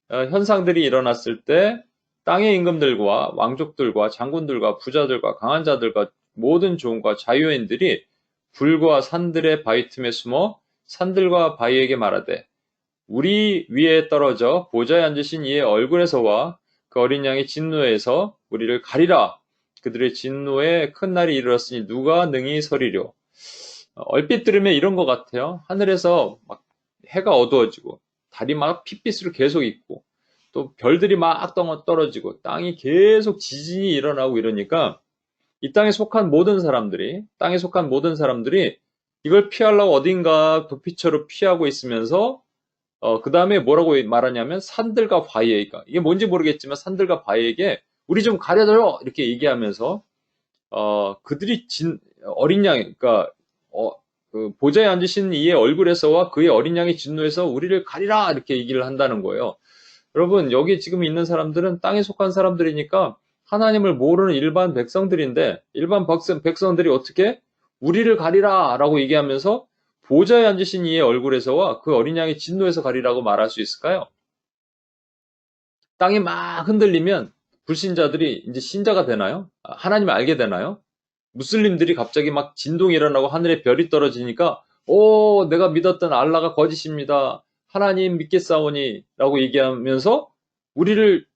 현상들이 일어났을 때 땅의 임금들과 왕족들과 장군들과 부자들과 강한 자들과 모든 종과 자유인들이 불과 산들의 바위 틈에 숨어 산들과 바위에게 말하되 우리 위에 떨어져 보좌에 앉으신 이의 얼굴에서와 그 어린 양의 진노에서 우리를 가리라. 그들의 진노에 큰 날이 이르렀으니 누가 능히 서리려. 얼핏 들으면 이런 것 같아요. 하늘에서 막 해가 어두워지고 달이 막 핏빛으로 계속 있고 또 별들이 막 떨어지고 땅이 계속 지진이 일어나고 이러니까 이 땅에 속한 모든 사람들이 이걸 피하려고 어딘가 도피처로 피하고 있으면서 그 다음에 뭐라고 말하냐면 산들과 바위에게 이게 뭔지 모르겠지만 산들과 바위에게 우리 좀 가려줘요 이렇게 얘기하면서 그들이 어린 양 그러니까 그 보좌에 앉으신 이의 얼굴에서와 그의 어린 양의 진노에서 우리를 가리라 이렇게 얘기를 한다는 거예요. 여러분 여기 지금 있는 사람들은 땅에 속한 사람들이니까 하나님을 모르는 일반 백성들인데 일반 백성들이 어떻게 우리를 가리라 라고 얘기하면서 보좌에 앉으신 이의 얼굴에서와 그 어린 양의 진노에서 가리라고 말할 수 있을까요? 땅이 막 흔들리면 불신자들이 이제 신자가 되나요? 하나님을 알게 되나요? 무슬림들이 갑자기 막 진동이 일어나고 하늘에 별이 떨어지니까 내가 믿었던 알라가 거짓입니다. 하나님 믿겠사오니 라고 얘기하면서 우리를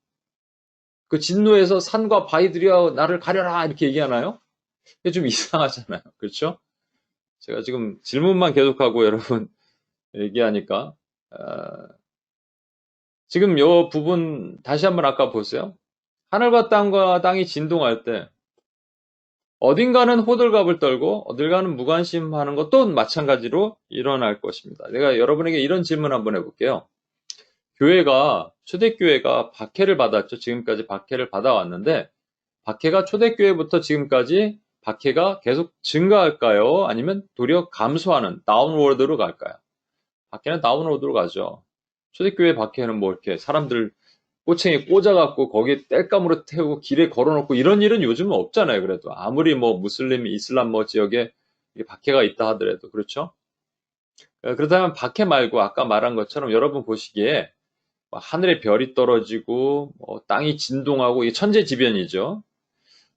그 진노에서 산과 바위들이여 나를 가려라 이렇게 얘기하나요? 이게 좀 이상하잖아요. 그렇죠? 제가 지금 질문만 계속하고 여러분 얘기하니까 지금 요 부분 다시 한번 아까 보세요. 하늘과 땅이 진동할 때 어딘가는 호들갑을 떨고 어딜가는 무관심하는 것도 마찬가지로 일어날 것입니다. 내가 여러분에게 이런 질문 한번 해볼게요. 초대교회가 박해를 받았죠. 지금까지 박해를 받아왔는데 박해가 초대교회부터 지금까지 박해가 계속 증가할까요? 아니면 도리어 감소하는 다운워드로 갈까요? 박해는 다운워드로 가죠. 초대교회 박해는 뭐 이렇게 사람들 꼬챙이 꽂아갖고 거기에 땔감으로 태우고 길에 걸어놓고 이런 일은 요즘은 없잖아요. 그래도 아무리 뭐 무슬림, 이슬람 뭐 지역에 박해가 있다 하더라도 그렇죠. 그렇다면 박해 말고 아까 말한 것처럼 여러분 보시기에 하늘에 별이 떨어지고 땅이 진동하고 이게 천재지변이죠.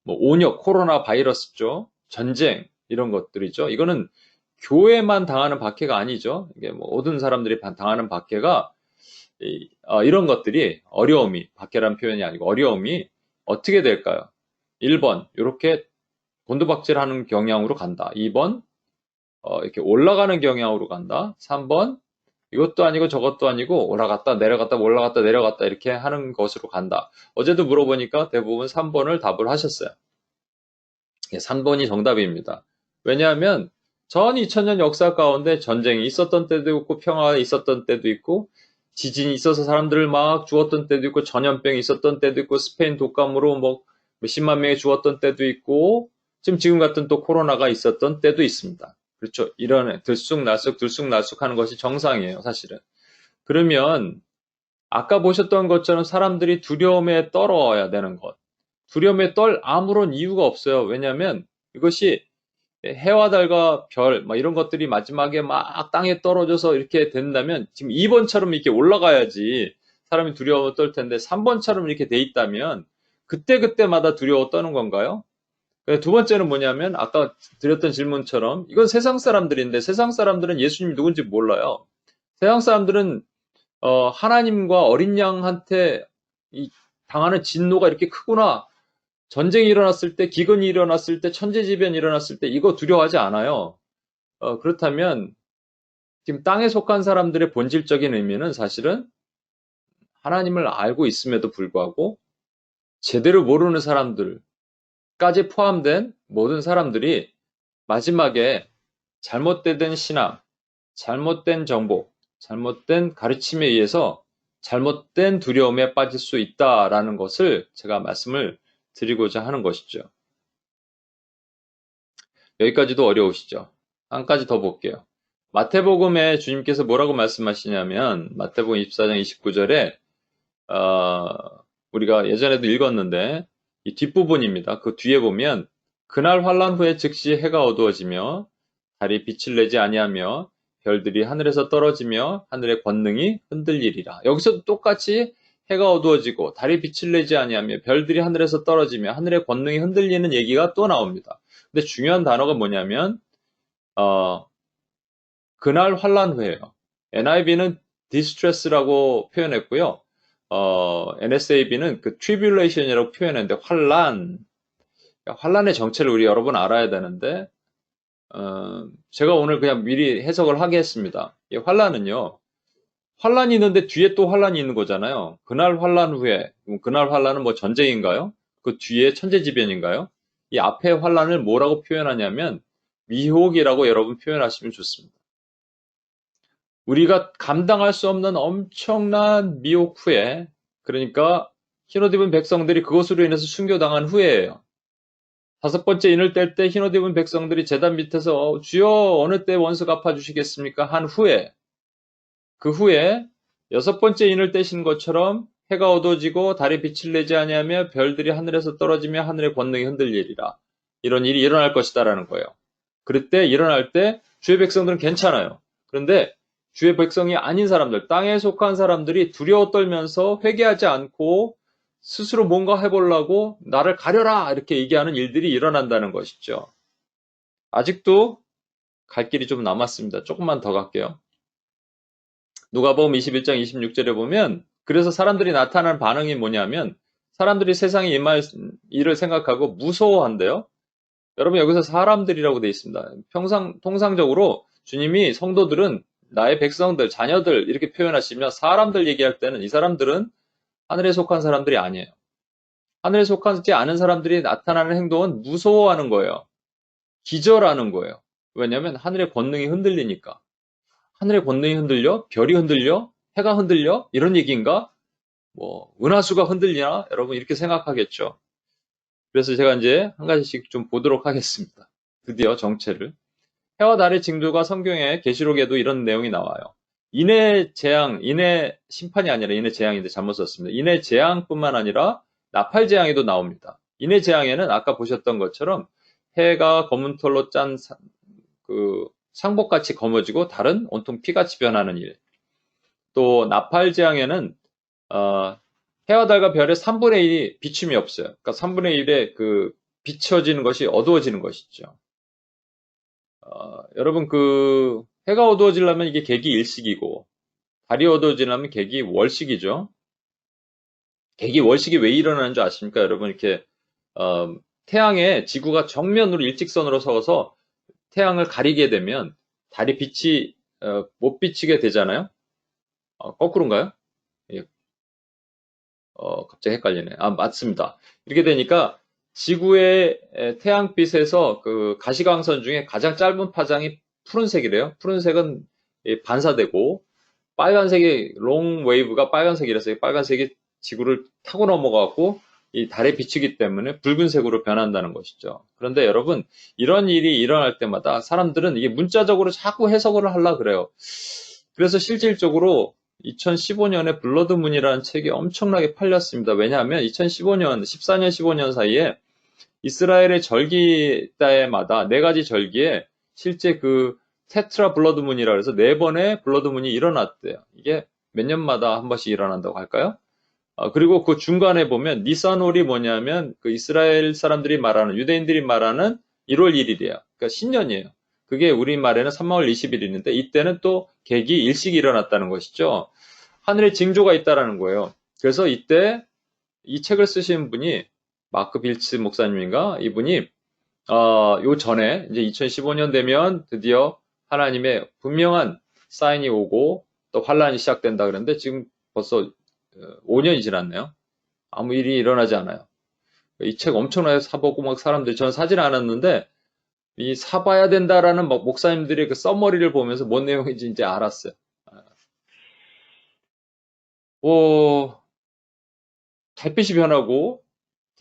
뭐 온역, 코로나 바이러스죠. 전쟁 이런 것들이죠. 이거는 교회만 당하는 박해가 아니죠. 이게 뭐 모든 사람들이 당하는 박해가 이런 것들이 어려움이 박해란 표현이 아니고 어려움이 어떻게 될까요? 1번 이렇게 곤두박질하는 경향으로 간다. 2번 이렇게 올라가는 경향으로 간다. 3번 이것도 아니고 저것도 아니고 올라갔다 내려갔다 올라갔다 내려갔다 이렇게 하는 것으로 간다. 어제도 물어보니까 대부분 3번을 답을 하셨어요. 3번이 정답입니다. 왜냐하면 전 2000년 역사 가운데 전쟁이 있었던 때도 있고 평화가 있었던 때도 있고 지진이 있어서 사람들을 막 죽었던 때도 있고 전염병이 있었던 때도 있고 스페인 독감으로 뭐 몇십만 명이 죽었던 때도 있고 지금 같은 또 코로나가 있었던 때도 있습니다. 그렇죠. 이런 들쑥날쑥 하는 것이 정상이에요, 사실은. 그러면 아까 보셨던 것처럼 사람들이 두려움에 떨어야 되는 것. 두려움에 떨 아무런 이유가 없어요. 왜냐하면 이것이 해와 달과 별, 막 이런 것들이 마지막에 막 땅에 떨어져서 이렇게 된다면 지금 2번처럼 이렇게 올라가야지 사람이 두려움을 떨 텐데 3번처럼 이렇게 돼 있다면 그때그때마다 두려워 떠는 건가요? 두 번째는 뭐냐면 아까 드렸던 질문처럼 이건 세상 사람들인데 세상 사람들은 예수님이 누군지 몰라요. 세상 사람들은 하나님과 어린 양한테 당하는 진노가 이렇게 크구나. 전쟁이 일어났을 때, 기근이 일어났을 때, 천재지변이 일어났을 때 이거 두려워하지 않아요. 그렇다면 지금 땅에 속한 사람들의 본질적인 의미는 사실은 하나님을 알고 있음에도 불구하고 제대로 모르는 사람들까지 포함된 모든 사람들이 마지막에 잘못된 신앙, 잘못된 정보, 잘못된 가르침에 의해서 잘못된 두려움에 빠질 수 있다라는 것을 제가 말씀을 드리고자 하는 것이죠. 여기까지도 어려우시죠? 한 가지 더 볼게요. 마태복음에 주님께서 뭐라고 말씀하시냐면 마태복음 24장 29절에 우리가 예전에도 읽었는데 이 뒷부분입니다. 그 뒤에 보면 그날 환란 후에 즉시 해가 어두워지며 달이 빛을 내지 아니하며 별들이 하늘에서 떨어지며 하늘의 권능이 흔들리리라. 여기서도 똑같이 해가 어두워지고 달이 빛을 내지 아니하며 별들이 하늘에서 떨어지며 하늘의 권능이 흔들리는 얘기가 또 나옵니다. 근데 중요한 단어가 뭐냐면 그날 환란 후에요. NIV는 distress라고 표현했고요. NSAB는 그 tribulation이라고 표현했는데 환란의 정체를 우리 여러 분 알아야 되는데 제가 오늘 그냥 미리 해석을 하겠습니다. 이 환란은요. 환란이 있는데 뒤에 또 환란이 있는 거잖아요. 그날 환란 후에 그날 환란은 뭐 전쟁인가요? 그 뒤에 천재지변인가요? 이 앞에 환란을 뭐라고 표현하냐면 미혹이라고 여러분 표현하시면 좋습니다. 우리가 감당할 수 없는 엄청난 미혹 후에 그러니까 흰옷 입은 백성들이 그것으로 인해서 순교당한 후에예요. 5번째 인을 뗄 때 흰옷 입은 백성들이 제단 밑에서 주여 어느 때 원수 갚아주시겠습니까? 한 후에 그 후에 6번째 인을 떼신 것처럼 해가 어두워지고 달이 빛을 내지 아니하며 별들이 하늘에서 떨어지며 하늘의 권능이 흔들리리라. 이런 일이 일어날 것이다라는 거예요. 그때 일어날 때 주의 백성들은 괜찮아요. 그런데 주의 백성이 아닌 사람들, 땅에 속한 사람들이 두려워 떨면서 회개하지 않고 스스로 뭔가 해보려고 나를 가려라 이렇게 얘기하는 일들이 일어난다는 것이죠. 아직도 갈 길이 좀 남았습니다. 조금만 더 갈게요. 누가복음 21장 26절에 보면 그래서 사람들이 나타나는 반응이 뭐냐면 사람들이 세상에 임할 일을 생각하고 무서워한대요. 여러분 여기서 사람들이라고 되어 있습니다. 통상적으로 주님이 성도들은 나의 백성들, 자녀들 이렇게 표현하시면 사람들 얘기할 때는 이 사람들은 하늘에 속한 사람들이 아니에요. 하늘에 속하지 않은 사람들이 나타나는 행동은 무서워하는 거예요. 기절하는 거예요. 왜냐하면 하늘의 권능이 흔들리니까. 하늘의 권능이 흔들려? 별이 흔들려? 해가 흔들려? 이런 얘기인가? 뭐 은하수가 흔들리나? 여러분 이렇게 생각하겠죠. 그래서 제가 이제 한 가지씩 좀 보도록 하겠습니다. 드디어 정체를. 해와 달의 징조가 성경의 계시록에도 이런 내용이 나와요. 인해 재앙, 인해 심판이 아니라 인해 재앙인데 잘못 썼습니다. 인해 재앙뿐만 아니라 나팔 재앙에도 나옵니다. 인해 재앙에는 아까 보셨던 것처럼 해가 검은 털로 짠 그 상복같이 검어지고 달은 온통 피같이 변하는 일. 또 나팔 재앙에는 해와 달과 별의 3분의 1이 비춤이 없어요. 그러니까 3분의 1의 그 비춰지는 것이 어두워지는 것이죠. 여러분 그 해가 어두워지려면 이게 계기 일식이고 달이 어두워지려면 계기 월식이죠. 계기 월식이 왜 일어나는 줄 아십니까? 여러분 이렇게 태양에 지구가 정면으로 일직선으로 서서 태양을 가리게 되면 달이 빛이 못 비치게 되잖아요. 거꾸로인가요? 예, 갑자기 헷갈리네. 맞습니다. 이렇게 되니까 지구의 태양빛에서 그 가시광선 중에 가장 짧은 파장이 푸른색이래요. 푸른색은 반사되고 빨간색이 롱 웨이브가 빨간색이라서 빨간색이 지구를 타고 넘어가고 이 달에 비추기 때문에 붉은색으로 변한다는 것이죠. 그런데 여러분 이런 일이 일어날 때마다 사람들은 이게 문자적으로 자꾸 해석을 하려 그래요. 그래서 실질적으로 2015년에 블러드문이라는 책이 엄청나게 팔렸습니다. 왜냐하면 2015년, 14년, 15년 사이에 이스라엘의 절기 때마다 네 가지 절기에 실제 그 테트라 블러드문이라 그래서 네 번의 블러드문이 일어났대요. 이게 몇 년마다 한 번씩 일어난다고 할까요? 그리고 그 중간에 보면 니산월이 뭐냐면 그 이스라엘 사람들이 말하는 유대인들이 말하는 1월 1일이에요. 그러니까 신년이에요. 그게 우리말에는 3월 20일인데 이때는 또 계기 일식이 일어났다는 것이죠. 하늘에 징조가 있다라는 거예요. 그래서 이때 이 책을 쓰신 분이 마크 빌츠 목사님인가 이분이 요 전에 이제 2015년 되면 드디어 하나님의 분명한 사인이 오고 또 환란이 시작된다 그랬는데 지금 벌써 5년이 지났네요. 아무 일이 일어나지 않아요. 이 책 엄청나게 사보고 막 사람들이 저는 사질 않았는데 이 사봐야 된다라는 목사님들의 그 써머리를 보면서 뭔 내용인지 이제 알았어요. 달빛이 변하고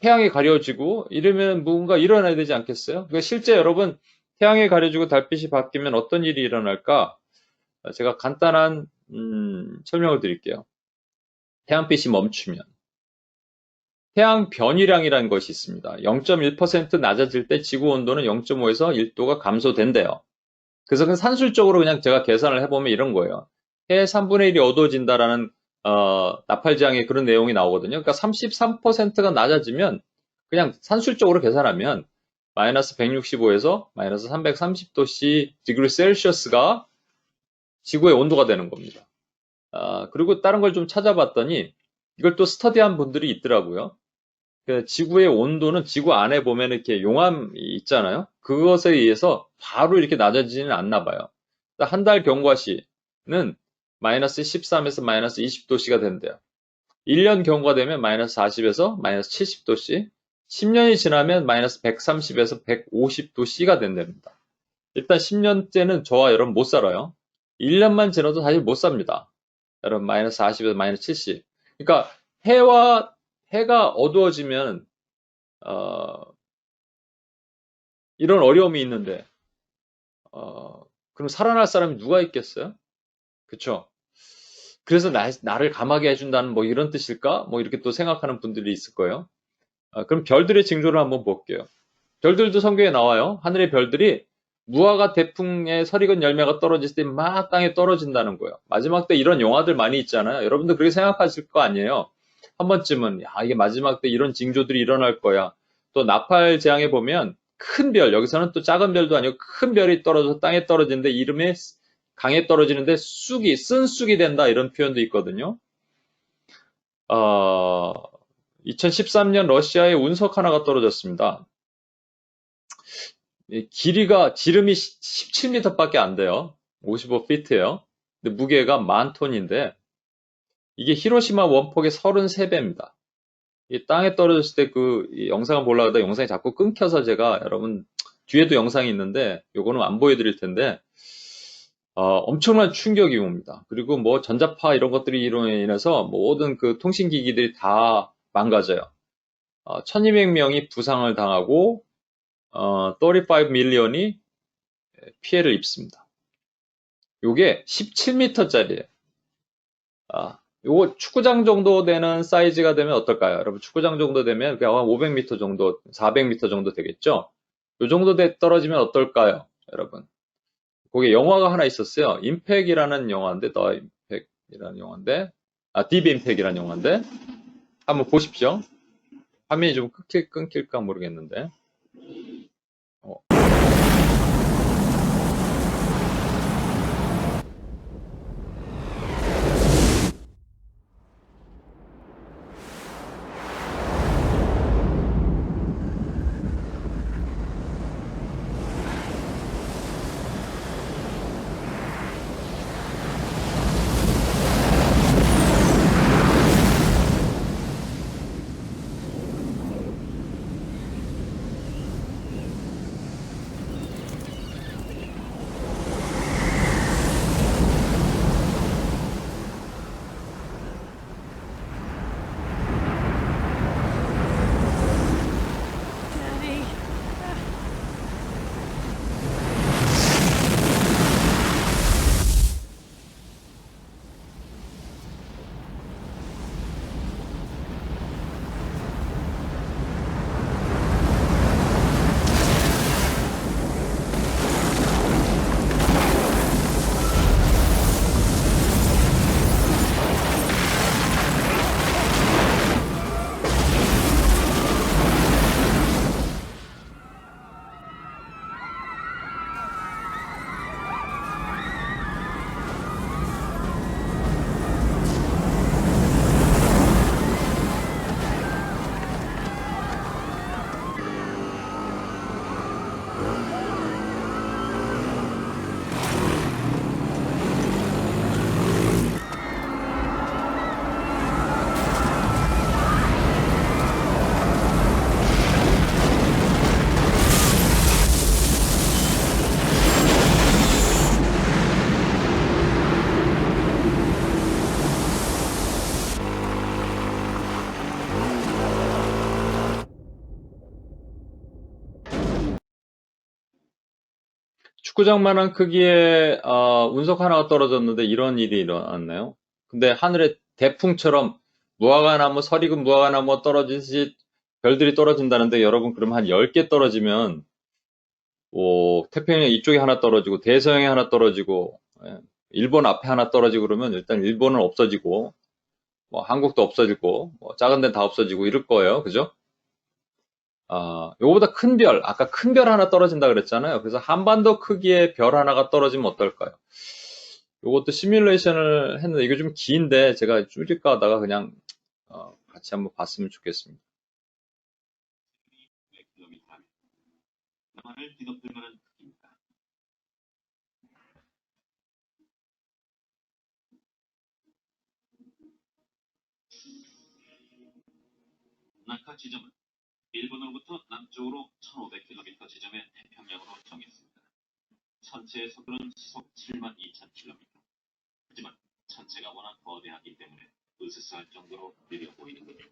태양이 가려지고 이러면 뭔가 일어나야 되지 않겠어요? 그러니까 실제 여러분 태양이 가려지고 달빛이 바뀌면 어떤 일이 일어날까? 제가 간단한 설명을 드릴게요. 태양빛이 멈추면 태양 변위량이라는 것이 있습니다. 0.1% 낮아질 때 지구 온도는 0.5에서 1도가 감소된대요. 그래서 그 산술적으로 그냥 제가 계산을 해보면 이런 거예요. 해 3분의 1이 어두워진다라는 나팔지향의 그런 내용이 나오거든요. 그러니까 33%가 낮아지면 그냥 산술적으로 계산하면 마이너스 165에서 마이너스 330도씨 디그리 셀시어스가 지구의 온도가 되는 겁니다. 그리고 다른 걸 좀 찾아봤더니 이걸 또 스터디한 분들이 있더라고요. 그 지구의 온도는 지구 안에 보면 이렇게 용암이 있잖아요. 그것에 의해서 바로 이렇게 낮아지지는 않나 봐요. 한 달 경과시는 마이너스 13에서 마이너스 20도씨가 된대요. 1년 경과되면 마이너스 40에서 마이너스 70도씨, 10년이 지나면 마이너스 130에서 150도씨가 된답니다. 일단 10년째는 저와 여러분 못 살아요. 1년만 지나도 사실 못 삽니다. 여러분 마이너스 40에서 마이너스 70. 그러니까 해가 어두워지면 이런 어려움이 있는데 그럼 살아날 사람이 누가 있겠어요? 그쵸? 그래서 나를 감하게 해준다는 뭐 이런 뜻일까? 뭐 이렇게 또 생각하는 분들이 있을 거예요. 그럼 별들의 징조를 한번 볼게요. 별들도 성경에 나와요. 하늘의 별들이 무화과 대풍에 설익은 열매가 떨어질 때 막 땅에 떨어진다는 거예요. 마지막 때 이런 영화들 많이 있잖아요. 여러분도 그렇게 생각하실 거 아니에요. 한 번쯤은 이게 마지막 때 이런 징조들이 일어날 거야. 또 나팔 재앙에 보면 큰 별, 여기서는 또 작은 별도 아니고 큰 별이 떨어져서 땅에 떨어지는데 이름에 강에 떨어지는데 쓴 쑥이 된다 이런 표현도 있거든요. 2013년 러시아에 운석 하나가 떨어졌습니다. 지름이 17m밖에 안 돼요. 55피트예요. 근데 무게가 10,000톤인데 이게 히로시마 원폭의 33배입니다. 이 땅에 떨어졌을 때 그 영상을 보려고 하다 영상이 자꾸 끊겨서 제가 여러분 뒤에도 영상이 있는데 요거는 안 보여드릴 텐데 엄청난 충격이 옵니다. 그리고 뭐 전자파 이런 것들이 이로 인해서 모든 그 통신기기들이 다 망가져요. 1200명이 부상을 당하고 35 밀리언이 피해를 입습니다. 요게 17m짜리예요. 요거 축구장 정도 되는 사이즈가 되면 어떨까요? 여러분, 축구장 정도 되면 그냥 500m 정도, 400m 정도 되겠죠? 요 정도 떨어지면 어떨까요? 여러분. 거기에 영화가 하나 있었어요. 임팩이라는 영화인데, 더 임팩이라는 영화인데, 딥 임팩이라는 영화인데, 한번 보십시오. 화면이 좀 끊길까 모르겠는데. 어. Daddy. 축구장만한 크기의 운석 하나가 떨어졌는데 이런 일이 일어났나요? 근데 하늘에 대풍처럼 무화과나무, 설익은 무화과나무 떨어지듯이 별들이 떨어진다는데 여러분, 그럼 한 10개 떨어지면 태평양 이쪽에 하나 떨어지고 대서양에 하나 떨어지고 일본 앞에 하나 떨어지고 그러면 일단 일본은 없어지고 한국도 없어지고 작은 데는 다 없어지고 이럴 거예요. 그죠? 요거보다 큰 별, 아까 큰 별 하나 떨어진다 그랬잖아요. 그래서 한반도 크기의 별 하나가 떨어지면 어떨까요? 요것도 시뮬레이션을 했는데 이거 좀 긴데 제가 줄일까 하다가 그냥 같이 한번 봤으면 좋겠습니다. 나만을 뒤덮을 만한 크기입니다. 낙하 지점은 일본으로부터 남쪽으로 1500km 지점의 태평양으로 정했습니다. 전체의 속도는 시속 72,000km. 하지만 전체가 워낙 거대하기 때문에 으스스할 정도로 느려 보이는군요.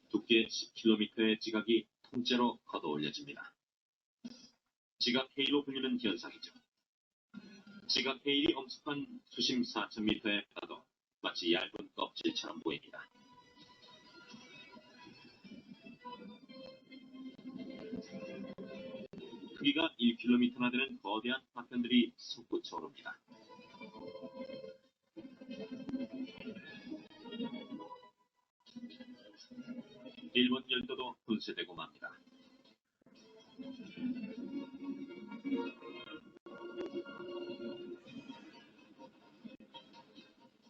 두께 10km의 지각이 통째로 걷어 올려집니다. 지각 헤일로 불리는 현상이죠. 지각 헤일이 엄습한 수심 4,000m의 바다도 마치 얇은 껍질처럼 보입니다. 크기가 1km나 되는 거대한 파편들이 솟구쳐 오릅니다. 일본 열도도 분쇄되고 맙니다.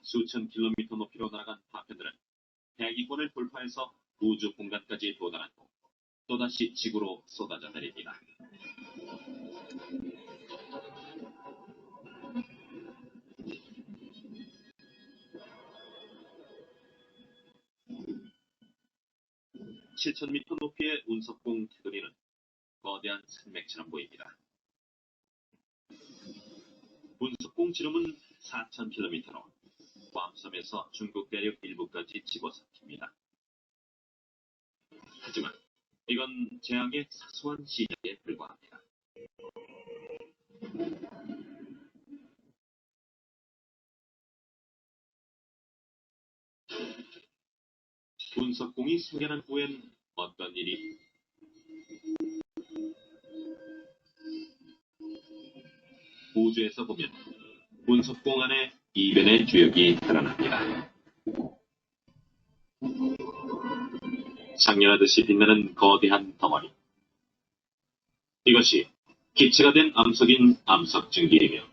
수천 킬로미터 높이로 날아간 파편들은 대기권을 돌파해서 우주 공간까지 도달한 후 또다시 지구로 쏟아져 내립니다. 27,000m 높이의 운석봉 테두리는 거대한 산맥처럼 보입니다. 운석봉 지름은 4,000km로 괌섬에서 중국 대륙 일부까지 집어삼킵니다. 하지만 이건 재앙의 사소한 시작에 불과합니다. 운석봉이 생겨난 후엔 어떤 일이? 우주에서 보면 운석봉 안에 이변의 주역이 드러납니다. 장렬하듯이 빛나는 거대한 덩어리. 이것이 기체가 된 암석인 암석증기이며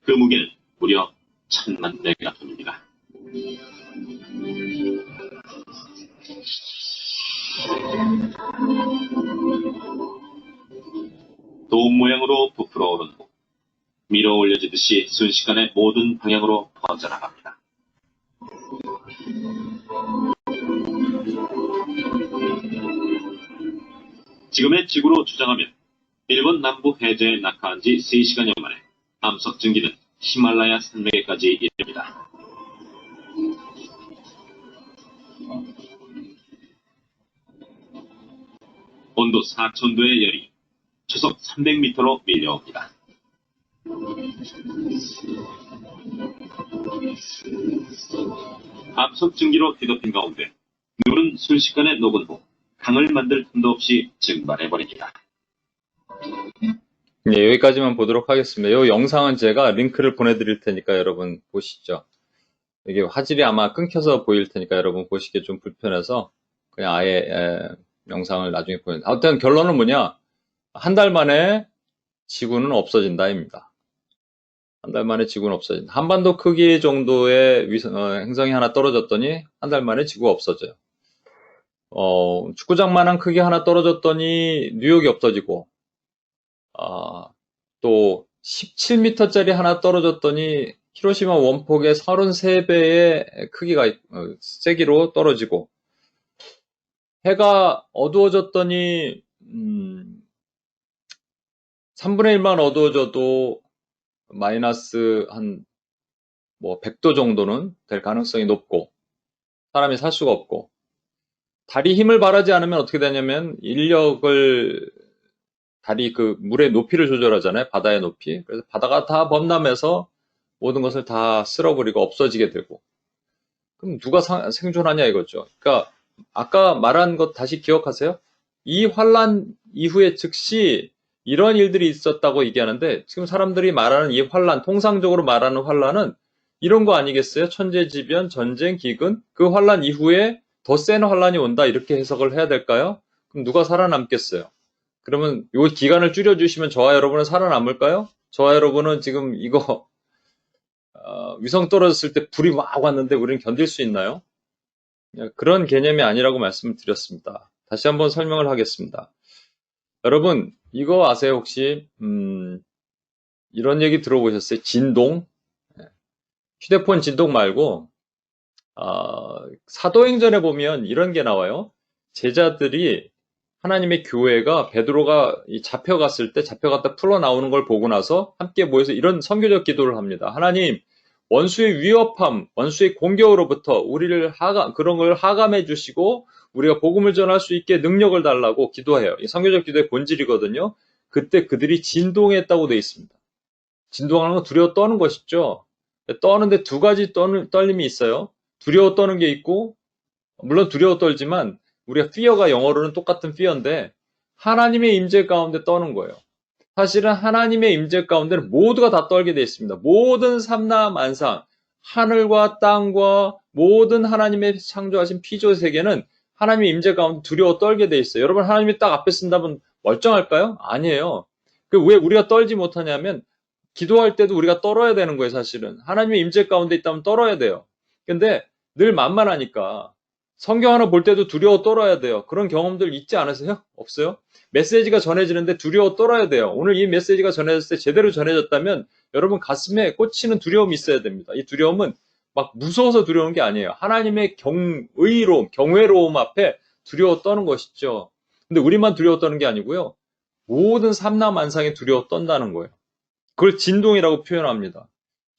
그 무게는 무려 1000만 메가톤입니다. 돔 모양으로 부풀어 오른 후 밀어 올려지듯이 순식간에 모든 방향으로 퍼져나갑니다. 지금의 지구로 추정하면 일본 남부 해저에 낙하한 지 3시간여 만에 암석 증기는 히말라야 산맥에까지 이릅니다. 온도 4000도의 열이 초속 300m로 밀려옵니다. 암석 증기로 뒤덮인 가운데 물은 순식간에 녹은 후 강을 만들 틈도 없이 증발해버립니다. 네, 여기까지만 보도록 하겠습니다. 이 영상은 제가 링크를 보내드릴 테니까 여러분 보시죠. 이게 화질이 아마 끊겨서 보일 테니까 여러분 보시기에 좀 불편해서 그냥 아예 영상을 나중에 보여드립니다. 아무튼 결론은 뭐냐? 한 달 만에 지구는 없어진다입니다. 한 달 만에 지구는 없어진다. 한반도 크기 정도의 행성이 하나 떨어졌더니 한 달 만에 지구가 없어져요. 축구장만한 크기 하나 떨어졌더니 뉴욕이 없어지고, 또 17m짜리 하나 떨어졌더니 히로시마 원폭의 33배의 크기가 세기로 떨어지고, 해가 어두워졌더니 3분의 1만 어두워져도 마이너스 한 100도 정도는 될 가능성이 높고, 사람이 살 수가 없고, 달이 힘을 발하지 않으면 어떻게 되냐면 달이 그 물의 높이를 조절하잖아요. 바다의 높이. 그래서 바다가 다 범람해서 모든 것을 다 쓸어버리고 없어지게 되고, 그럼 누가 생존하냐 이거죠. 그러니까 아까 말한 것 다시 기억하세요. 이 환란 이후에 즉시 이런 일들이 있었다고 얘기하는데, 지금 사람들이 말하는 이 환란, 통상적으로 말하는 환란은 이런 거 아니겠어요? 천재지변, 전쟁, 기근, 그 환란 이후에 더 센 환란이 온다, 이렇게 해석을 해야 될까요? 그럼 누가 살아남겠어요? 그러면 이 기간을 줄여주시면 저와 여러분은 살아남을까요? 저와 여러분은 지금 이거 위성 떨어졌을 때 불이 막 왔는데 우리는 견딜 수 있나요? 그런 개념이 아니라고 말씀을 드렸습니다. 다시 한번 설명을 하겠습니다. 여러분 이거 아세요 혹시? 이런 얘기 들어보셨어요? 진동? 휴대폰 진동 말고 사도행전에 보면 이런 게 나와요. 제자들이 하나님의 교회가 베드로가 잡혀갔을 때 잡혀갔다 풀어 나오는 걸 보고 나서 함께 모여서 이런 선교적 기도를 합니다. 하나님, 원수의 위협함, 원수의 공격으로부터 우리를 그런 걸 하감해 주시고 우리가 복음을 전할 수 있게 능력을 달라고 기도해요. 이 선교적 기도의 본질이거든요. 그때 그들이 진동했다고 되어 있습니다. 진동하는 건 두려워 떠는 것이죠. 떠는데 두 가지 떨림이 있어요. 두려워 떠는 게 있고, 물론 두려워 떨지만 우리가 fear가 영어로는 똑같은 fear인데 하나님의 임재 가운데 떠는 거예요. 사실은 하나님의 임재 가운데는 모두가 다 떨게 되어 있습니다. 모든 삼라만상, 하늘과 땅과 모든 하나님의 창조하신 피조 세계는 하나님의 임재 가운데 두려워 떨게 되어 있어요. 여러분 하나님이 딱 앞에 쓴다면 멀쩡할까요? 아니에요. 왜 우리가 떨지 못하냐면 기도할 때도 우리가 떨어야 되는 거예요. 사실은 하나님의 임재 가운데 있다면 떨어야 돼요. 근데 늘 만만하니까 성경 하나 볼 때도 두려워 떨어야 돼요. 그런 경험들 있지 않으세요? 없어요? 메시지가 전해지는데 두려워 떨어야 돼요. 오늘 이 메시지가 전해졌을 때 제대로 전해졌다면 여러분 가슴에 꽂히는 두려움이 있어야 됩니다. 이 두려움은 막 무서워서 두려운 게 아니에요. 하나님의 경외로움 앞에 두려워 떠는 것이죠. 근데 우리만 두려워 떠는 게 아니고요. 모든 삼라만상이 두려워 떤다는 거예요. 그걸 진동이라고 표현합니다.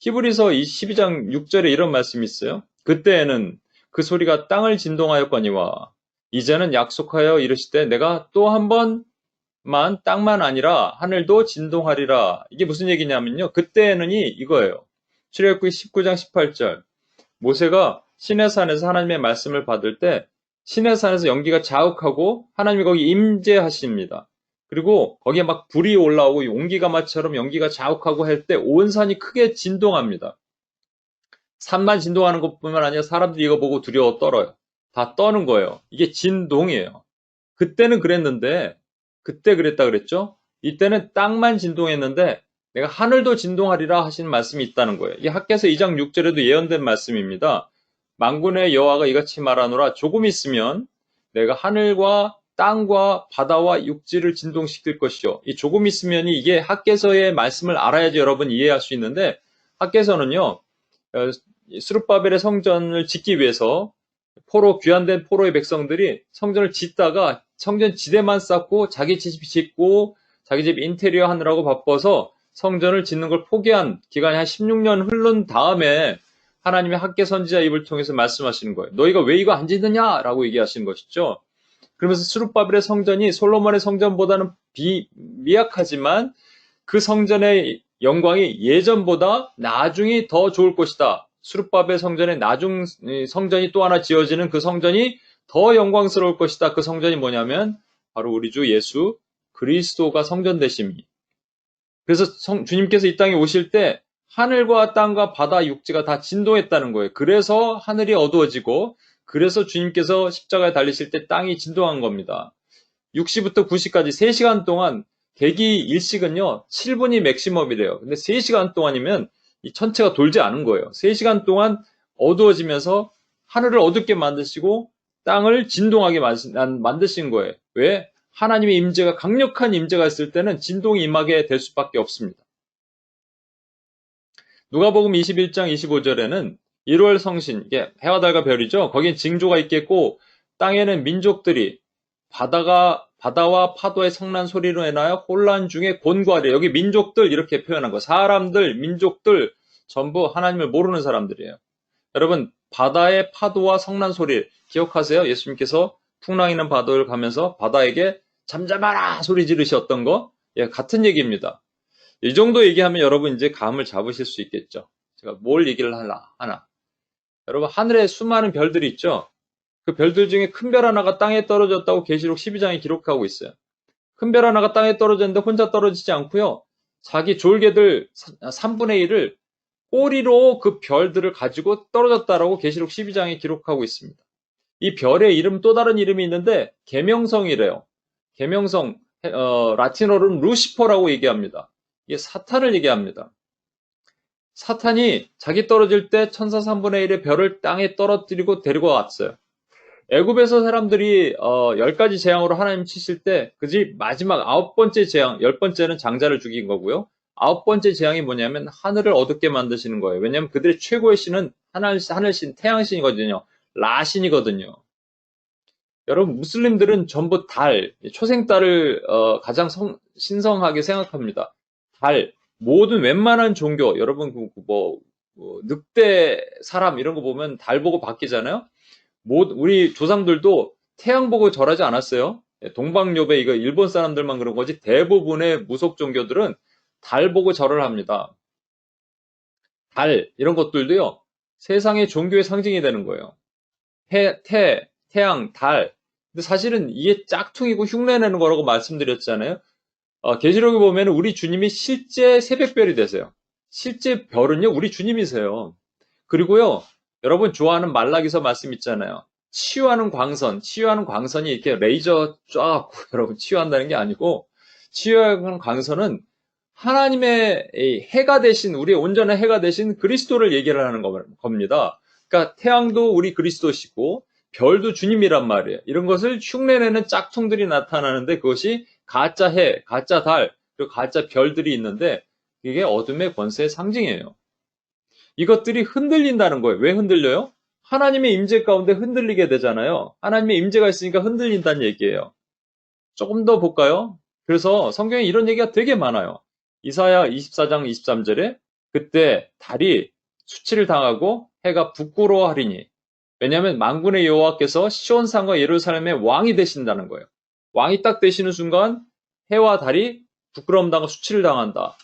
히브리서 12장 6절에 이런 말씀이 있어요. 그때에는 그 소리가 땅을 진동하였거니와 이제는 약속하여 이르시되 내가 또 한 번만 땅만 아니라 하늘도 진동하리라. 이게 무슨 얘기냐면요. 그때에는이 이거예요. 출애굽기 19장 18절. 모세가 시내산에서 하나님의 말씀을 받을 때 시내산에서 연기가 자욱하고 하나님이 거기 임재하십니다. 그리고 거기에 막 불이 올라오고 온기가마처럼 연기가 자욱하고 할 때 온 산이 크게 진동합니다. 산만 진동하는 것뿐만 아니라 사람들이 이거 보고 두려워 떨어요. 다 떠는 거예요. 이게 진동이에요. 그때는 그랬는데 그때 그랬다 그랬죠? 이때는 땅만 진동했는데 내가 하늘도 진동하리라 하시는 말씀이 있다는 거예요. 이게 학개서 2장 6절에도 예언된 말씀입니다. 만군의 여호와가 이같이 말하노라 조금 있으면 내가 하늘과 땅과 바다와 육지를 진동시킬 것이요. 이 조금 있으면이 이게 학개서의 말씀을 알아야지 여러분 이해할 수 있는데 학개서는요. 스룹바벨의 성전을 짓기 위해서 귀환된 포로의 백성들이 성전을 짓다가 성전 지대만 쌓고 자기 집 짓고 자기 집 인테리어 하느라고 바빠서 성전을 짓는 걸 포기한 기간이 한 16년 흐른 다음에 하나님의 학개 선지자 입을 통해서 말씀하시는 거예요. 너희가 왜 이거 안 짓느냐? 라고 얘기하시는 것이죠. 그러면서 스룹바벨의 성전이 솔로몬의 성전보다는 미약하지만 그 성전의 영광이 예전보다 나중이 더 좋을 것이다. 스룹바벨 성전의 나중 성전이 또 하나 지어지는 그 성전이 더 영광스러울 것이다. 그 성전이 뭐냐면 바로 우리 주 예수 그리스도가 성전 되심이. 그래서 주님께서 이 땅에 오실 때 하늘과 땅과 바다 육지가 다 진동했다는 거예요. 그래서 하늘이 어두워지고 그래서 주님께서 십자가에 달리실 때 땅이 진동한 겁니다. 6시부터 9시까지 3시간 동안 대기 일식은요 7분이 맥시멈이래요. 근데 3시간 동안이면 이 천체가 돌지 않은 거예요. 3시간 동안 어두워지면서 하늘을 어둡게 만드시고 땅을 진동하게 만드신 거예요. 왜? 하나님의 임재가 강력한 임재가 있을 때는 진동이 임하게 될 수밖에 없습니다. 누가복음 21장 25절에는 1월 성신, 이게 해와 달과 별이죠. 거긴 징조가 있겠고 땅에는 민족들이 바다와 파도의 성난 소리로 인하여 혼란 중에 곤고하리. 여기 민족들 이렇게 표현한 거. 사람들, 민족들 전부 하나님을 모르는 사람들이에요. 여러분 바다의 파도와 성난 소리 기억하세요? 예수님께서 풍랑이는 바다를 가면서 바다에게 잠잠하라 소리 지르셨던 거 같은 얘기입니다. 이 정도 얘기하면 여러분 이제 감을 잡으실 수 있겠죠. 제가 뭘 얘기를 하나. 여러분 하늘에 수많은 별들이 있죠. 그 별들 중에 큰 별 하나가 땅에 떨어졌다고 계시록 12장에 기록하고 있어요. 큰 별 하나가 땅에 떨어졌는데 혼자 떨어지지 않고요. 자기 졸개들 3분의 1을 꼬리로 그 별들을 가지고 떨어졌다라고 계시록 12장에 기록하고 있습니다. 이 별의 이름 또 다른 이름이 있는데 계명성이래요. 계명성 라틴어로는 루시퍼라고 얘기합니다. 이게 사탄을 얘기합니다. 사탄이 자기 떨어질 때 천사 3분의 1의 별을 땅에 떨어뜨리고 데리고 왔어요. 애굽에서 사람들이 10가지 재앙으로 하나님 치실 때 그지 마지막 9번째 재앙, 10번째는 장자를 죽인 거고요. 9번째 재앙이 뭐냐면 하늘을 어둡게 만드시는 거예요. 왜냐하면 그들의 최고의 신은 하늘신, 태양신이거든요. 라신이거든요. 여러분 무슬림들은 전부 달, 초생달을 가장 신성하게 생각합니다. 달, 모든 웬만한 종교, 여러분 늑대 사람 이런 거 보면 달 보고 바뀌잖아요. 우리 조상들도 태양 보고 절하지 않았어요. 동방요배 이거 일본 사람들만 그런 거지 대부분의 무속 종교들은 달 보고 절을 합니다. 달 이런 것들도요. 세상의 종교의 상징이 되는 거예요. 태양, 달. 근데 사실은 이게 짝퉁이고 흉내내는 거라고 말씀드렸잖아요. 계시록에 보면 우리 주님이 실제 새벽별이 되세요. 실제 별은요. 우리 주님이세요. 그리고요. 여러분 좋아하는 말라기서 말씀 있잖아요. 치유하는 광선이 이렇게 레이저 쫙 여러분 치유한다는 게 아니고 치유하는 광선은 하나님의 해가 되신 우리의 온전한 해가 되신 그리스도를 얘기를 하는 겁니다. 그러니까 태양도 우리 그리스도시고 별도 주님이란 말이에요. 이런 것을 흉내내는 짝퉁들이 나타나는데 그것이 가짜 해, 가짜 달, 그리고 가짜 별들이 있는데 이게 어둠의 권세의 상징이에요. 이것들이 흔들린다는 거예요. 왜 흔들려요? 하나님의 임재 가운데 흔들리게 되잖아요. 하나님의 임재가 있으니까 흔들린다는 얘기예요. 조금 더 볼까요? 그래서 성경에 이런 얘기가 되게 많아요. 이사야 24장 23절에 그때 달이 수치를 당하고 해가 부끄러워하리니 왜냐하면 만군의 여호와께서 시온산과 예루살렘의 왕이 되신다는 거예요. 왕이 딱 되시는 순간 해와 달이 부끄러움 당하고 수치를 당한다.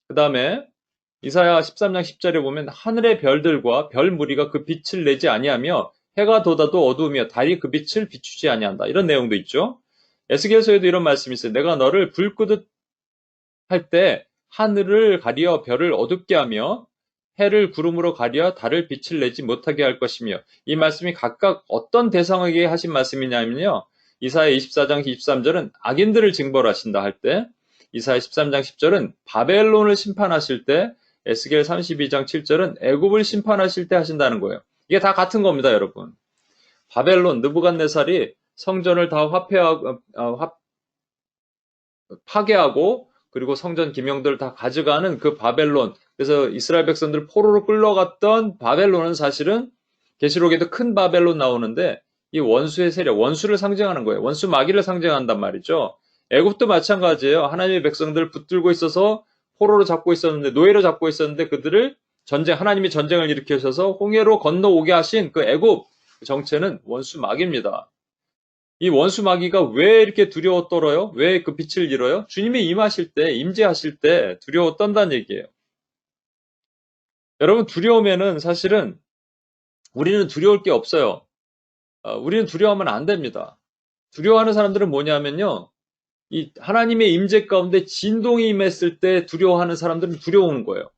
그 다음에 이사야 13장 10절에 보면 하늘의 별들과 별 무리가 그 빛을 내지 아니하며 해가 돋아도 어두우며 달이 그 빛을 비추지 아니한다. 이런 내용도 있죠. 에스겔서에도 이런 말씀이 있어요. 내가 너를 불 끄듯 할 때 하늘을 가리어 별을 어둡게 하며 해를 구름으로 가려 달을 빛을 내지 못하게 할 것이며 이 말씀이 각각 어떤 대상에게 하신 말씀이냐면요. 이사야 24장 23절은 악인들을 징벌하신다 할 때 이사야 13장 10절은 바벨론을 심판하실 때 에스겔 32장 7절은 애굽을 심판하실 때 하신다는 거예요. 이게 다 같은 겁니다, 여러분. 바벨론 느부갓네살이 성전을 다 파괴하고 그리고 성전 기명들을 다 가져가는 그 바벨론. 그래서 이스라엘 백성들 포로로 끌려갔던 바벨론은 사실은 계시록에도 큰 바벨론 나오는데 이 원수의 세력, 원수를 상징하는 거예요. 원수 마귀를 상징한단 말이죠. 애굽도 마찬가지예요. 하나님의 백성들을 붙들고 있어서 포로로 잡고 있었는데 노예로 잡고 있었는데 그들을 하나님이 전쟁을 일으키셔서 홍해로 건너오게 하신 그 애굽 정체는 원수 마귀입니다. 이 원수 마귀가 왜 이렇게 두려워 떨어요? 왜 그 빛을 잃어요? 주님이 임하실 때, 임재하실 때 두려워 떤다는 얘기예요. 여러분 두려우면은 사실은 우리는 두려울 게 없어요. 우리는 두려워하면 안 됩니다. 두려워하는 사람들은 뭐냐면요. 이 하나님의 임재 가운데 진동이 임했을 때 두려워하는 사람들은 두려우는 거예요.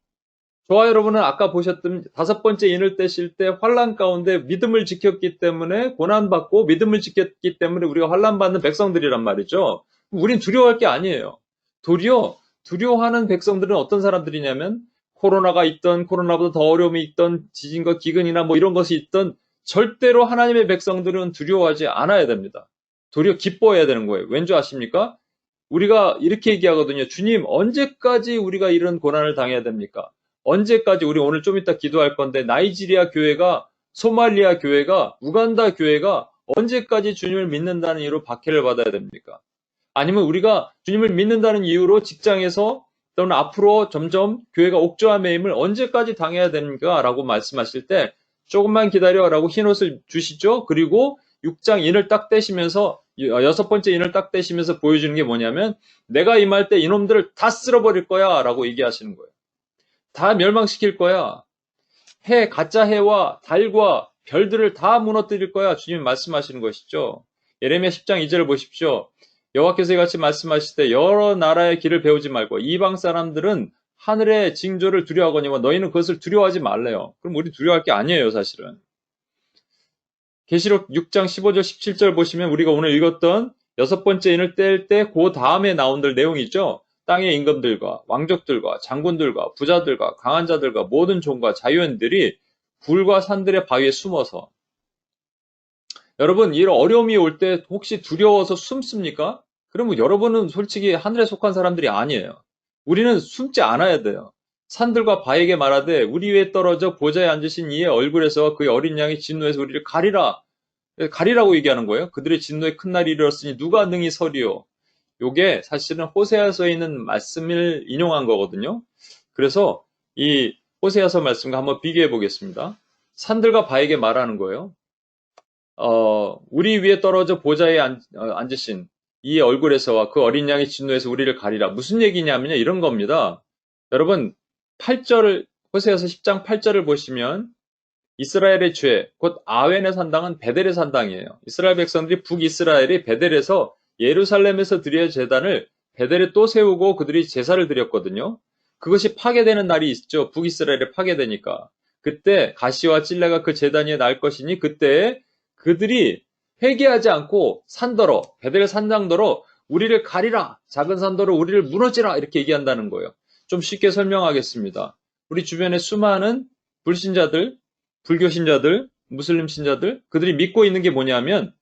저와 여러분은 아까 보셨던 5번째 인을 떼실 때 환난 가운데 믿음을 지켰기 때문에 고난받고 믿음을 지켰기 때문에 우리가 환난받는 백성들이란 말이죠. 우린 두려워할 게 아니에요. 도리어 두려워하는 백성들은 어떤 사람들이냐면 코로나가 있던 코로나보다 더 어려움이 있던 지진과 기근이나 뭐 이런 것이 있던 절대로 하나님의 백성들은 두려워하지 않아야 됩니다. 도리어 기뻐해야 되는 거예요. 왠지 아십니까? 우리가 이렇게 얘기하거든요. 주님, 언제까지 우리가 이런 고난을 당해야 됩니까? 언제까지 우리 오늘 좀 이따 기도할 건데 나이지리아 교회가 소말리아 교회가 우간다 교회가 언제까지 주님을 믿는다는 이유로 박해를 받아야 됩니까? 아니면 우리가 주님을 믿는다는 이유로 직장에서 또는 앞으로 점점 교회가 옥조와 매임을 언제까지 당해야 됩니까? 라고 말씀하실 때 조금만 기다려라고 흰옷을 주시죠. 그리고 6장 인을 딱 떼시면서 6번째 인을 딱 떼시면서 보여주는 게 뭐냐면 내가 임할 때 이놈들을 다 쓸어버릴 거야 라고 얘기하시는 거예요. 다 멸망시킬 거야. 가짜 해와 달과 별들을 다 무너뜨릴 거야. 주님이 말씀하시는 것이죠. 예레미야 10장 2절을 보십시오. 여호와께서 이같이 말씀하실 때 여러 나라의 길을 배우지 말고 이방 사람들은 하늘의 징조를 두려워하거니와 너희는 그것을 두려워하지 말래요. 그럼 우리 두려워할 게 아니에요, 사실은. 계시록 6장 15절 17절 보시면 우리가 오늘 읽었던 6번째 인을 뗄 때 그 다음에 나온들 내용이죠. 땅의 임금들과 왕족들과 장군들과 부자들과 강한 자들과 모든 종과 자유인들이 굴과 산들의 바위에 숨어서 여러분 이런 어려움이 올 때 혹시 두려워서 숨습니까? 그러면 여러분은 솔직히 하늘에 속한 사람들이 아니에요. 우리는 숨지 않아야 돼요. 산들과 바에게 말하되 우리 위에 떨어져 보좌에 앉으신 이의 얼굴에서 그의 어린 양의 진노에서 우리를 가리라고 얘기하는 거예요. 그들의 진노에 큰 날이 이르렀으니 누가 능히 서리요. 요게 사실은 호세아서에 있는 말씀을 인용한 거거든요. 그래서 이 호세아서 말씀과 한번 비교해 보겠습니다. 산들과 바에게 말하는 거예요. 우리 위에 떨어져 보좌에 앉으신 이 얼굴에서와 그 어린 양의 진노에서 우리를 가리라. 무슨 얘기냐면요. 이런 겁니다. 여러분 8절을 호세아서 10장 8절을 보시면 이스라엘의 죄, 곧 아웬의 산당은 베델의 산당이에요. 이스라엘 백성들이 북이스라엘이 베델에서 예루살렘에서 드려야 제단을 베델에 또 세우고 그들이 제사를 드렸거든요. 그것이 파괴되는 날이 있죠. 북이스라엘에 파괴되니까. 그때 가시와 찔레가 그 제단 위에 날 것이니 그때 그들이 회개하지 않고 산더러, 베델 산당더러 우리를 가리라. 작은 산더러 우리를 무너지라. 이렇게 얘기한다는 거예요. 좀 쉽게 설명하겠습니다. 우리 주변에 수많은 불신자들, 불교신자들, 무슬림 신자들, 그들이 믿고 있는 게 뭐냐면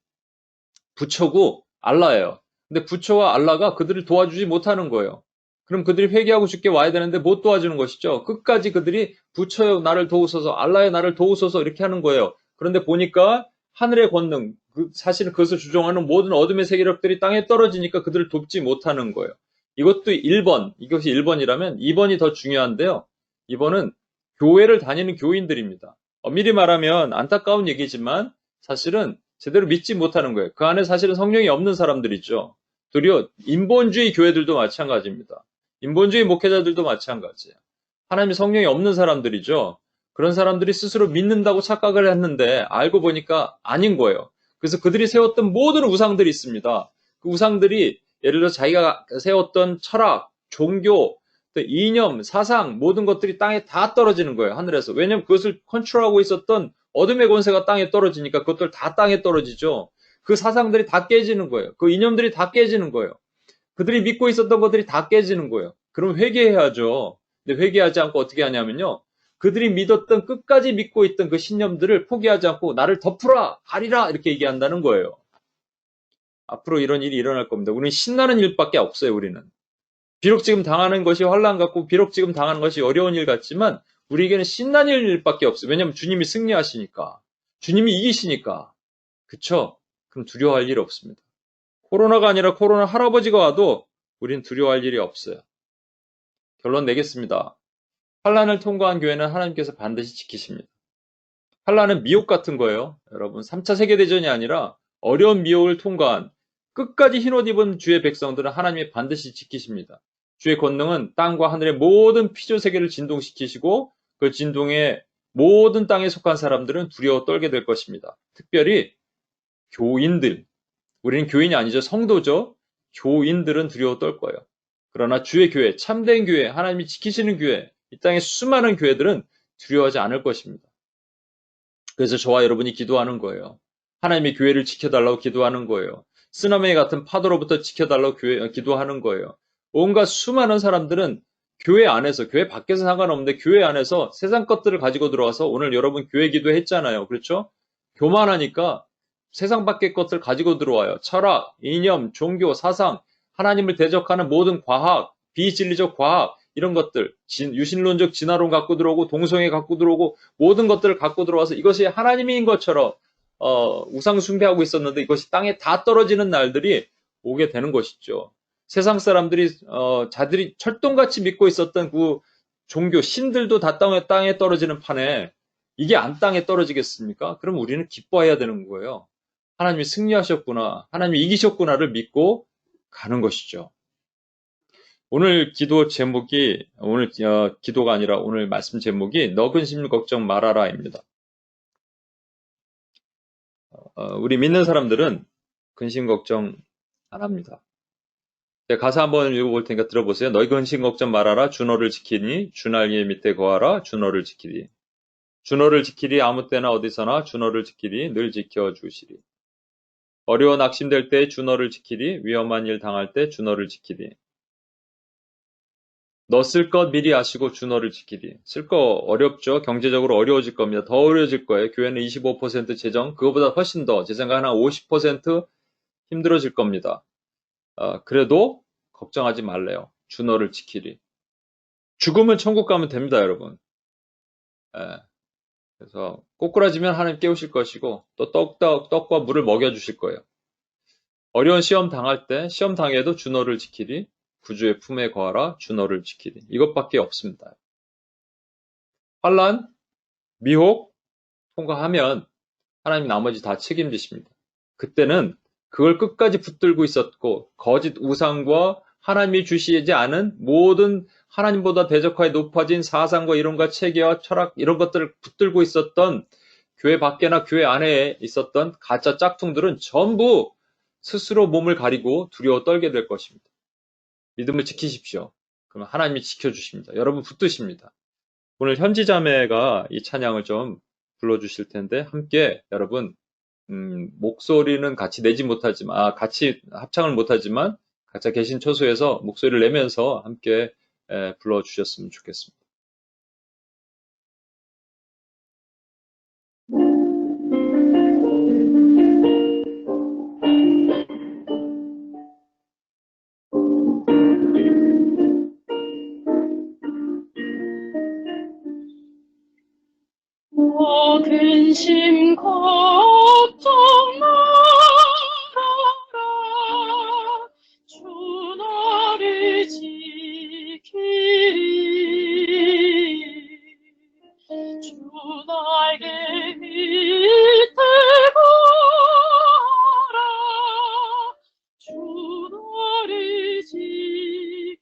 부처고 알라예요. 근데 부처와 알라가 그들을 도와주지 못하는 거예요. 그럼 그들이 회개하고 죽게 와야 되는데 못 도와주는 것이죠. 끝까지 그들이 부처여 나를 도우소서, 알라여 나를 도우소서 이렇게 하는 거예요. 그런데 보니까 하늘의 권능, 사실은 그것을 주종하는 모든 어둠의 세력들이 땅에 떨어지니까 그들을 돕지 못하는 거예요. 이것도 1번, 이것이 1번이라면 2번이 더 중요한데요. 2번은 교회를 다니는 교인들입니다. 미리 말하면 안타까운 얘기지만 사실은 제대로 믿지 못하는 거예요. 그 안에 사실은 성령이 없는 사람들이죠. 도리어 인본주의 교회들도 마찬가지입니다. 인본주의 목회자들도 마찬가지예요. 하나님의 성령이 없는 사람들이죠. 그런 사람들이 스스로 믿는다고 착각을 했는데 알고 보니까 아닌 거예요. 그래서 그들이 세웠던 모든 우상들이 있습니다. 그 우상들이 예를 들어 자기가 세웠던 철학, 종교, 또 이념, 사상 모든 것들이 땅에 다 떨어지는 거예요. 하늘에서. 왜냐하면 그것을 컨트롤하고 있었던 어둠의 권세가 땅에 떨어지니까 그것들 다 땅에 떨어지죠. 그 사상들이 다 깨지는 거예요. 그 이념들이 다 깨지는 거예요. 그들이 믿고 있었던 것들이 다 깨지는 거예요. 그럼 회개해야죠. 근데 회개하지 않고 어떻게 하냐면요. 그들이 믿었던 끝까지 믿고 있던 그 신념들을 포기하지 않고 나를 덮으라, 가리라 이렇게 얘기한다는 거예요. 앞으로 이런 일이 일어날 겁니다. 우리는 신나는 일밖에 없어요. 우리는. 비록 지금 당하는 것이 환난 같고 비록 지금 당하는 것이 어려운 일 같지만 우리에게는 신나는 일밖에 없어요. 왜냐하면 주님이 승리하시니까. 주님이 이기시니까. 그쵸? 그럼 두려워할 일 없습니다. 코로나가 아니라 코로나 할아버지가 와도 우리는 두려워할 일이 없어요. 결론 내겠습니다. 환난을 통과한 교회는 하나님께서 반드시 지키십니다. 환난은 미혹 같은 거예요. 여러분 3차 세계대전이 아니라 어려운 미혹을 통과한 끝까지 흰옷 입은 주의 백성들은 하나님이 반드시 지키십니다. 주의 권능은 땅과 하늘의 모든 피조세계를 진동시키시고 그 진동에 모든 땅에 속한 사람들은 두려워 떨게 될 것입니다. 특별히 교인들, 우리는 교인이 아니죠. 성도죠. 교인들은 두려워 떨 거예요. 그러나 주의 교회, 참된 교회, 하나님이 지키시는 교회, 이 땅의 수많은 교회들은 두려워하지 않을 것입니다. 그래서 저와 여러분이 기도하는 거예요. 하나님의 교회를 지켜달라고 기도하는 거예요. 쓰나미 같은 파도로부터 지켜달라고 기도하는 거예요. 온갖 수많은 사람들은 교회 안에서, 교회 밖에서 상관없는데 교회 안에서 세상 것들을 가지고 들어와서 오늘 여러분 교회 기도했잖아요. 그렇죠? 교만하니까 세상 밖의 것을 가지고 들어와요. 철학, 이념, 종교, 사상, 하나님을 대적하는 모든 과학, 비진리적 과학, 이런 것들, 유신론적 진화론 갖고 들어오고, 동성애 갖고 들어오고, 모든 것들을 갖고 들어와서 이것이 하나님인 것처럼, 우상 숭배하고 있었는데 이것이 땅에 다 떨어지는 날들이 오게 되는 것이죠. 세상 사람들이, 자들이 철동같이 믿고 있었던 그 종교, 신들도 다 땅에 떨어지는 판에 이게 안 땅에 떨어지겠습니까? 그럼 우리는 기뻐해야 되는 거예요. 하나님이 승리하셨구나, 하나님이 이기셨구나를 믿고 가는 것이죠. 오늘 기도 제목이, 오늘 기도가 아니라 오늘 말씀 제목이 너 근심 걱정 말아라입니다. 우리 믿는 사람들은 근심 걱정 안 합니다. 제가 가사 한번 읽어볼 테니까 들어보세요. 너희 근심 걱정 말아라. 주 너를 지키니 주 날개 밑에 거하라. 주 너를 지키리. 주 너를 지키리. 아무 때나 어디서나 주 너를 지키리. 늘 지켜주시리. 어려워 낙심될 때 주 너를 지키리. 위험한 일 당할 때 주 너를 지키리. 너 쓸 것 미리 아시고 주 너를 지키리. 쓸 거 어렵죠. 경제적으로 어려워질 겁니다. 더 어려워질 거예요. 교회는 25% 재정, 그거보다 훨씬 더, 제 생각에는 한 50% 힘들어질 겁니다. 그래도 걱정하지 말래요. 주 너를 지키리. 죽으면 천국 가면 됩니다, 여러분. 예. 그래서 꼬꾸라지면 하나님 깨우실 것이고 또 떡과 물을 먹여주실 거예요. 어려운 시험 당할 때, 시험 당해도 주 너를 지키리. 구주의 품에 거하라. 주 너를 지키리. 이것밖에 없습니다. 환난, 미혹 통과하면 하나님 나머지 다 책임지십니다. 그때는 그걸 끝까지 붙들고 있었고 거짓 우상과 하나님이 주시지 않은 모든 하나님보다 대적하에 높아진 사상과 이론과 체계와 철학 이런 것들을 붙들고 있었던 교회 밖에나 교회 안에 있었던 가짜 짝퉁들은 전부 스스로 몸을 가리고 두려워 떨게 될 것입니다. 믿음을 지키십시오. 그러면 하나님이 지켜주십니다. 여러분 붙드십니다. 오늘 현지자매가 이 찬양을 좀 불러주실 텐데 함께 여러분 목소리는 같이 내지 못하지만 같이 합창을 못하지만 각자 계신 처소에서 목소리를 내면서 함께 불러주셨으면 좋겠습니다. 너 근심 근심 걱정 말아라. 주 너를 지키리. 주 날개 밑에 거라. 주 너를 지키리.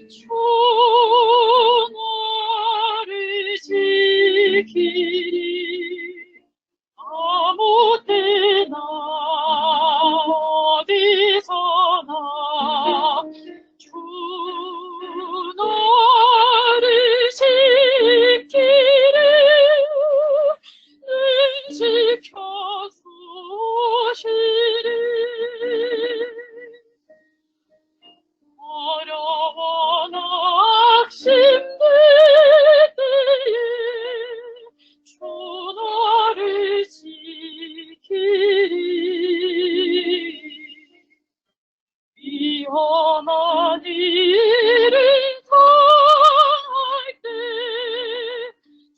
주 너를 지키리. 아무 때나 어디서나 주 너를 지키리. 늘 지켜주시리. 어려워 낙심될 때에 주 너를 지키리. 위험한 일을 당할 때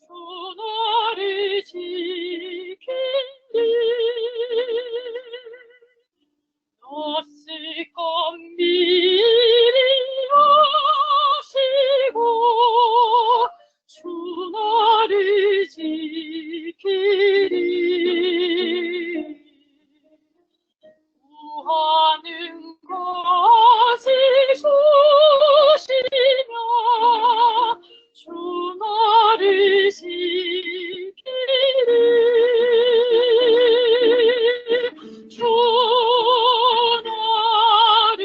주 너를 지키리. 너쓸 것 미리 아시고 주 너를 지키리. 구하는 것이 주시며 주 너를 지키리. 주 너를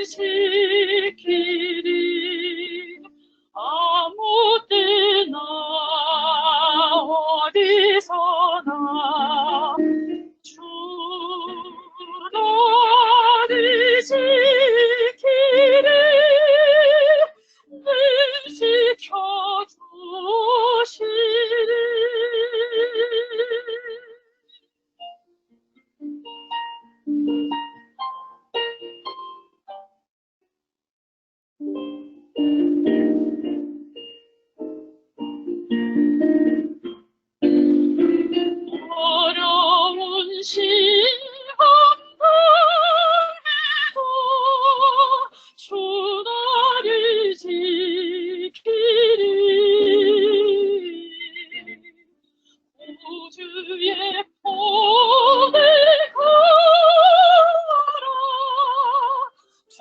지키리. 아무 때나 어디서나 주 너를 지키리. 늘 지켜주시리. 어려운 시험 당해도 주 너를 지키리. 우주의 폭을 걸어 주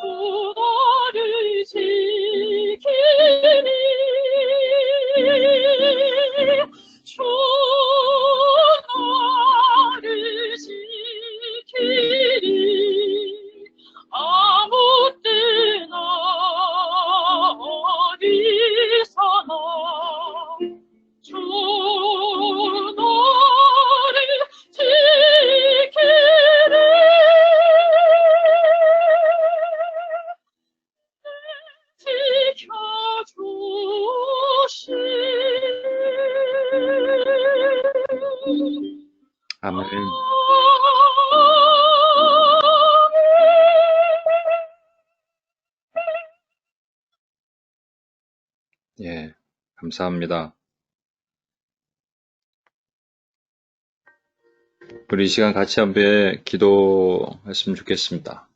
너를 지키리. 주 너를 지키리. 아무 때나 어디서나 주 너를 지키리. 지켜주시리. 아멘. 예, 감사합니다. 우리 이 시간 같이 한번 기도했으면 좋겠습니다.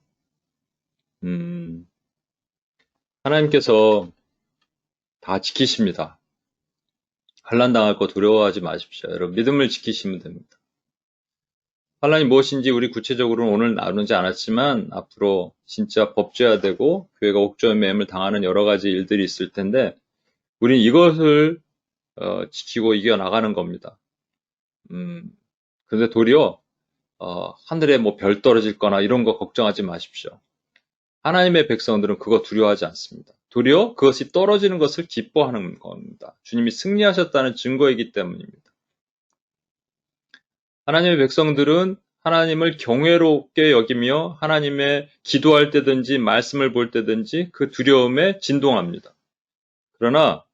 하나님께서 다 지키십니다. 환난 당할 거 두려워하지 마십시오. 여러분, 믿음을 지키시면 됩니다. 환난이 무엇인지 우리 구체적으로는 오늘 나누지 않았지만 앞으로 진짜 법제화되고 교회가 옥죄임을 당하는 여러 가지 일들이 있을 텐데 우린 이것을 지키고 이겨나가는 겁니다. 그런데 도리어 하늘에 뭐 별 떨어질 거나 이런 거 걱정하지 마십시오. 하나님의 백성들은 그거 두려워하지 않습니다. 도리어 그것이 떨어지는 것을 기뻐하는 겁니다. 주님이 승리하셨다는 증거이기 때문입니다. 하나님의 백성들은 하나님을 경외롭게 여기며 하나님의 기도할 때든지 말씀을 볼 때든지 그 두려움에 진동합니다. 그러나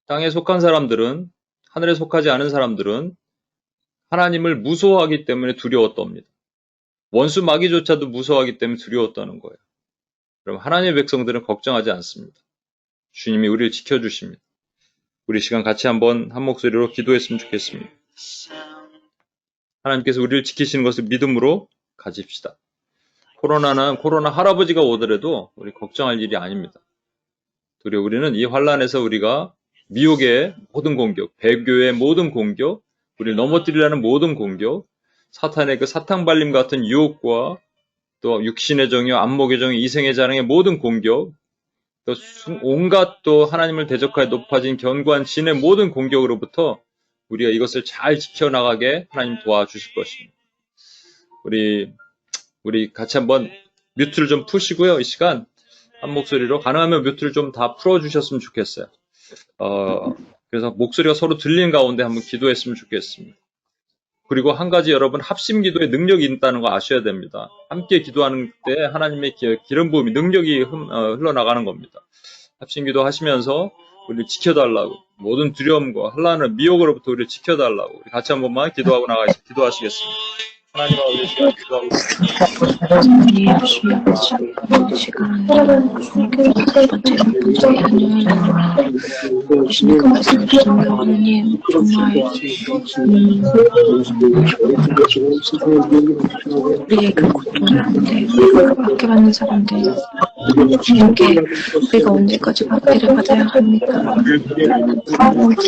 땅에 속한 사람들은, 하늘에 속하지 않은 사람들은 하나님을 무서워하기 때문에 두려웠답니다. 원수 마귀조차도 무서워하기 때문에 두려웠다는 거예요. 그럼 하나님의 백성들은 걱정하지 않습니다. 주님이 우리를 지켜주십니다. 우리 시간 같이 한번 한 목소리로 기도했으면 좋겠습니다. 하나님께서 우리를 지키시는 것을 믿음으로 가집시다. 코로나 할아버지가 오더라도 우리 걱정할 일이 아닙니다. 도리어 우리는 이 환란에서 우리가 미혹의 모든 공격, 배교의 모든 공격, 우리를 넘어뜨리려는 모든 공격, 사탄의 그 사탕발림 같은 유혹과 또 육신의 정욕, 안목의 정욕, 이생의 자랑의 모든 공격, 또 온갖 또 하나님을 대적하여 높아진 견고한 진의 모든 공격으로부터 우리가 이것을 잘 지켜나가게 하나님 도와주실 것입니다. 우리 같이 한번 뮤트를 좀 푸시고요. 이 시간 한 목소리로 가능하면 뮤트를 좀 다 풀어주셨으면 좋겠어요. 그래서 목소리가 서로 들리는 가운데 한번 기도했으면 좋겠습니다. 그리고 한 가지 여러분 합심 기도에 능력이 있다는 거 아셔야 됩니다. 함께 기도하는 때 하나님의 기름 부음이 능력이 흘러나가는 겁니다. 합심 기도 하시면서 우리를 지켜달라고 모든 두려움과 환난을 미혹으로부터 우리를 지켜달라고 우리 같이 한 번만 기도하고 기도하시겠습니다. 하나님과 우리 시간 기도하고 주님과 말씀해주신 하나님 정말 우리의 그 고통 가운데 우리가 박해받는 사람들 이렇게 우리가 언제까지 박해를 받아야 합니까?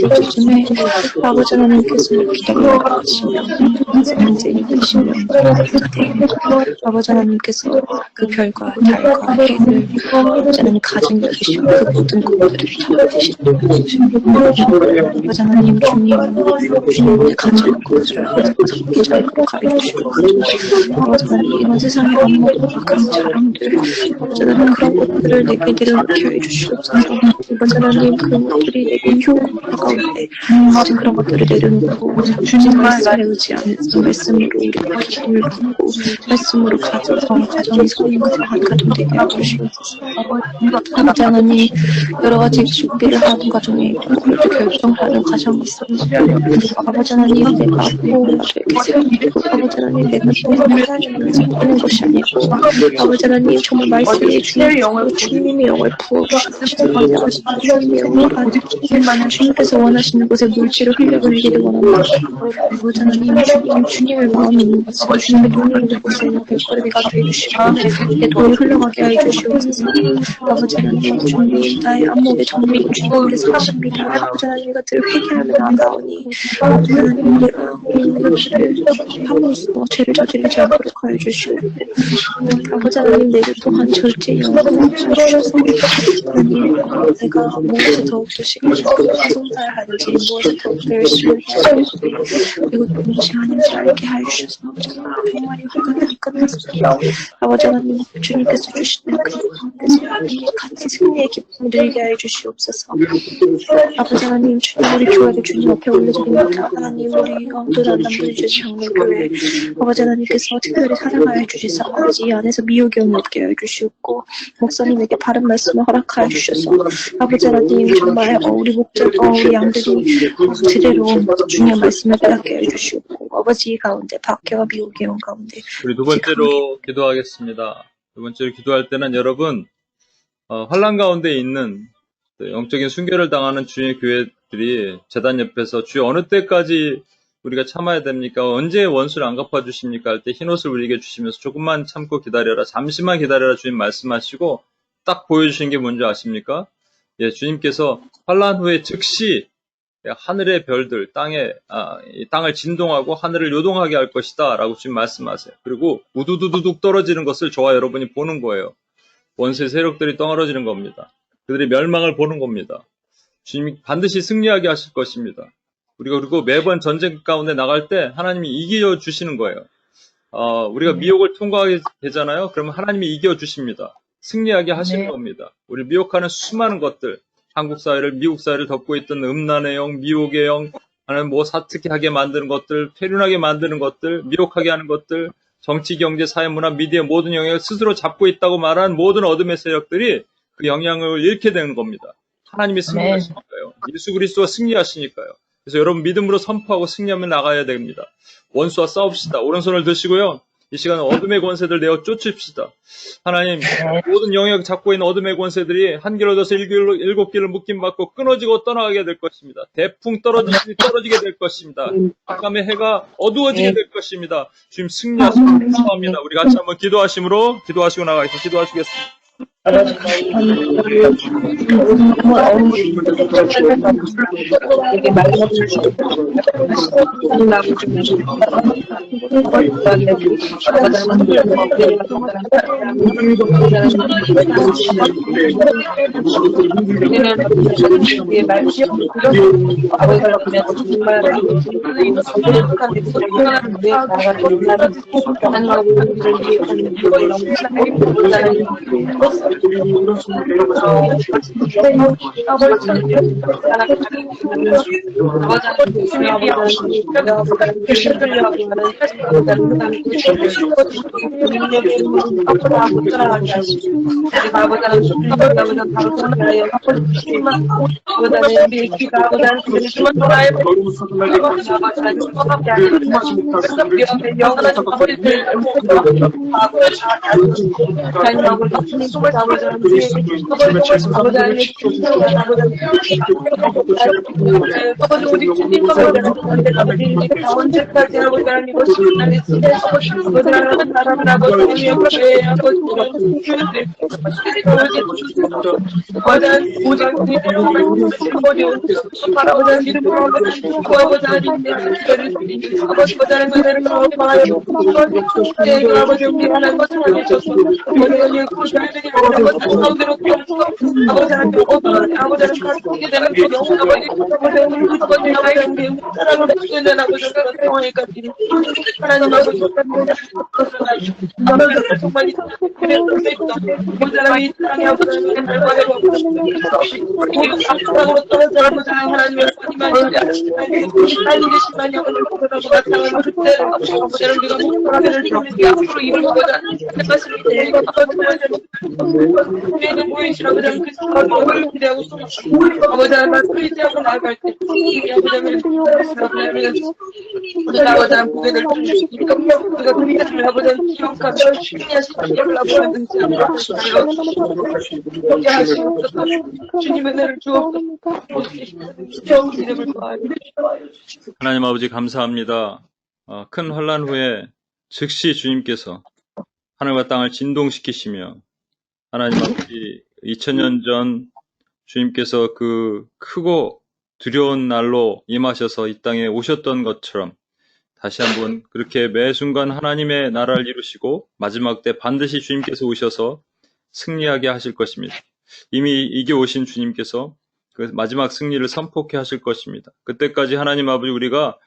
요즘에 아버지 하나님께서 기다리고 계시며 현재 계시며 아버지 하나님께서 그 별과 달과 해를 아버지 하나님 가진 계시고 그 모든 것들을 잡으시는 아버지 하나님 주님의 가진 것을 잡기 잘고 가르치시고 아버지 하나님 이런 세상의 아무것도 악한 자랑들 아버지 하나님 그런 것들을 내게 내려놓게 해주시옵소서. 아버지 하나님 그것들이 내게 효과가 가운데 아버지 그런 것들을 내려놓고 주님 말씀에 의지하면서 말씀으로 우리가 기도를 받고 말씀으로 가정이 서는 것을 한 가정 되게 해주시옵소서. 아버지 하나님 여러 가지 준비를 하는 가정에 있고 그렇게 결정하는 가정이 있었는데 아버지 하나님 내가 이렇게 생각하고 아버지 하나님 내가 또 하나님을 위해서 하는 것이 아니고 아버지 하나님 정말 말씀이 주님의 영을 부어주시옵소서. 주님의 영을 받으시고 주님께서 원하시는 곳에 물질을 흘려보내기를 원합니다. 아버지 하나님 주님의 마음이 있는 곳에 주님의 눈이 있는 곳에 백거리가 되어주시고 내 돈이 흘러가게 하여 주시옵소서. 아버지 하나님 주님 나의 안목의 정리 주님께서 하십니다. 아버지 하나님 이것들을 회개하며 나아가오니 아버지 하나님 내가 이것들을 함으로써 죄를 저지르지 않도록 하여 주시고 아버지 하나님 내게 또한 절제 영광을 주셔서 하나님 내가 무엇에 더욱더 신경을 송사해야 하는지 무엇에 더욱더 열심히 해야 하는지 그리고 무엇이 아닌지 알게 하여 주셔서 아버지 하나님 평화리 환란이 끝났습니다. 아버지 하나님 주님께서 주시는 그 가운데 같이 승리의 기쁨을 누리게 하여 주시옵소서. 아버지 하나님 주님 우리 교회를 주님 앞에 올려드립니다. 하나님 우리 강도단 남부주 장로교회 아버지 하나님께서 특별히 사랑하여 주셔서 아버지 이 안에서 미혹이 없게 하여 주시옵고 목사님에게 바른 말씀을 허락하여 주셔서 아버지 하나님 정말 우리 우리 양들이 제대로 주님의 말씀을 깨닫게 하여 주시옵고 아버지 가운데 박해와 미혹의 영 가운데 우리 두 번째로 기도하겠습니다. 두 번째로 기도할 때는 여러분 환란 가운데 있는 영적인 순교를 당하는 주의 교회들이 제단 옆에서 주여 어느 때까지 우리가 참아야 됩니까? 언제 원수를 안 갚아주십니까? 할 때 흰옷을 우리에게 주시면서 조금만 참고 기다려라. 잠시만 기다려라. 주님 말씀하시고 딱 보여주신 게 뭔지 아십니까? 예, 주님께서 환란 후에 즉시 하늘의 별들, 이 땅을 진동하고 하늘을 요동하게 할 것이다. 라고 주님 말씀하세요. 그리고 우두두두둑 떨어지는 것을 저와 여러분이 보는 거예요. 원수의 세력들이 떨어지는 겁니다. 그들의 멸망을 보는 겁니다. 주님이 반드시 승리하게 하실 것입니다. 그리고 매번 전쟁 가운데 나갈 때 하나님이 이겨주시는 거예요. 우리가 미혹을 통과하게 되잖아요. 그러면 하나님이 이겨주십니다. 승리하게 하시는 겁니다. 우리 미혹하는 수많은 것들, 한국 사회를, 미국 사회를 덮고 있던 음란의 영, 미혹의 영, 하나님 사특하게 만드는 것들, 폐륜하게 만드는 것들, 미혹하게 하는 것들, 정치, 경제, 사회, 문화, 미디어 모든 영역을 스스로 잡고 있다고 말하는 모든 어둠의 세력들이 그 영향을 잃게 되는 겁니다. 하나님이 승리하시니까요. 예수 그리스도가 승리하시니까요. 그래서 여러분 믿음으로 선포하고 승리하며 나가야 됩니다. 원수와 싸웁시다. 오른손을 드시고요. 이 시간은 어둠의 권세들 내어 쫓읍시다. 하나님, 모든 영역 잡고 있는 어둠의 권세들이 한 길로 져서 일곱 길로 묶임받고 끊어지고 떠나가게 될 것입니다. 대풍 떨어지게 될 것입니다. 밤의 해가 어두워지게 될 것입니다. 주님 승리하시고 축복합니다. 우리 같이 한번 기도하시고 나가겠습니다. 기도하시겠습니다. 하나님 아버지 감사합니다. 큰 환란 후에 즉시 주님께서 하늘과 땅을 진동시키시며 하나님 아버지 2000년 전 주님께서 그 크고 두려운 날로 임하셔서 이 땅에 오셨던 것처럼 다시 한번 그렇게 매 순간 하나님의 나라를 이루시고 마지막 때 반드시 주님께서 오셔서 승리하게 하실 것입니다. 이미 이겨 오신 주님께서 그 마지막 승리를 선포케 하실 것입니다. 그때까지 하나님 아버지 우리가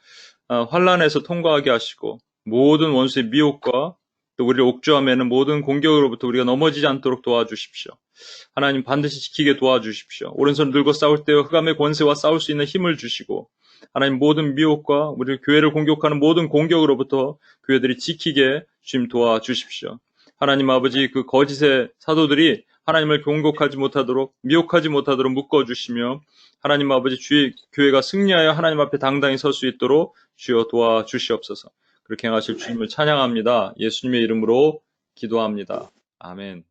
환란에서 통과하게 하시고 모든 원수의 미혹과 또 우리를 옥죄하면 모든 공격으로부터 우리가 넘어지지 않도록 도와주십시오. 하나님 반드시 지키게 도와주십시오. 오른손 들고 싸울 때 흑암의 권세와 싸울 수 있는 힘을 주시고 하나님 모든 미혹과 우리 교회를 공격하는 모든 공격으로부터 교회들이 지키게 주님 도와주십시오. 하나님 아버지 그 거짓의 사도들이 하나님을 공격하지 못하도록 미혹하지 못하도록 묶어주시며 하나님 아버지 주의 교회가 승리하여 하나님 앞에 당당히 설 수 있도록 주여 도와주시옵소서. 그렇게 행하실 주님을 찬양합니다. 예수님의 이름으로 기도합니다. 아멘.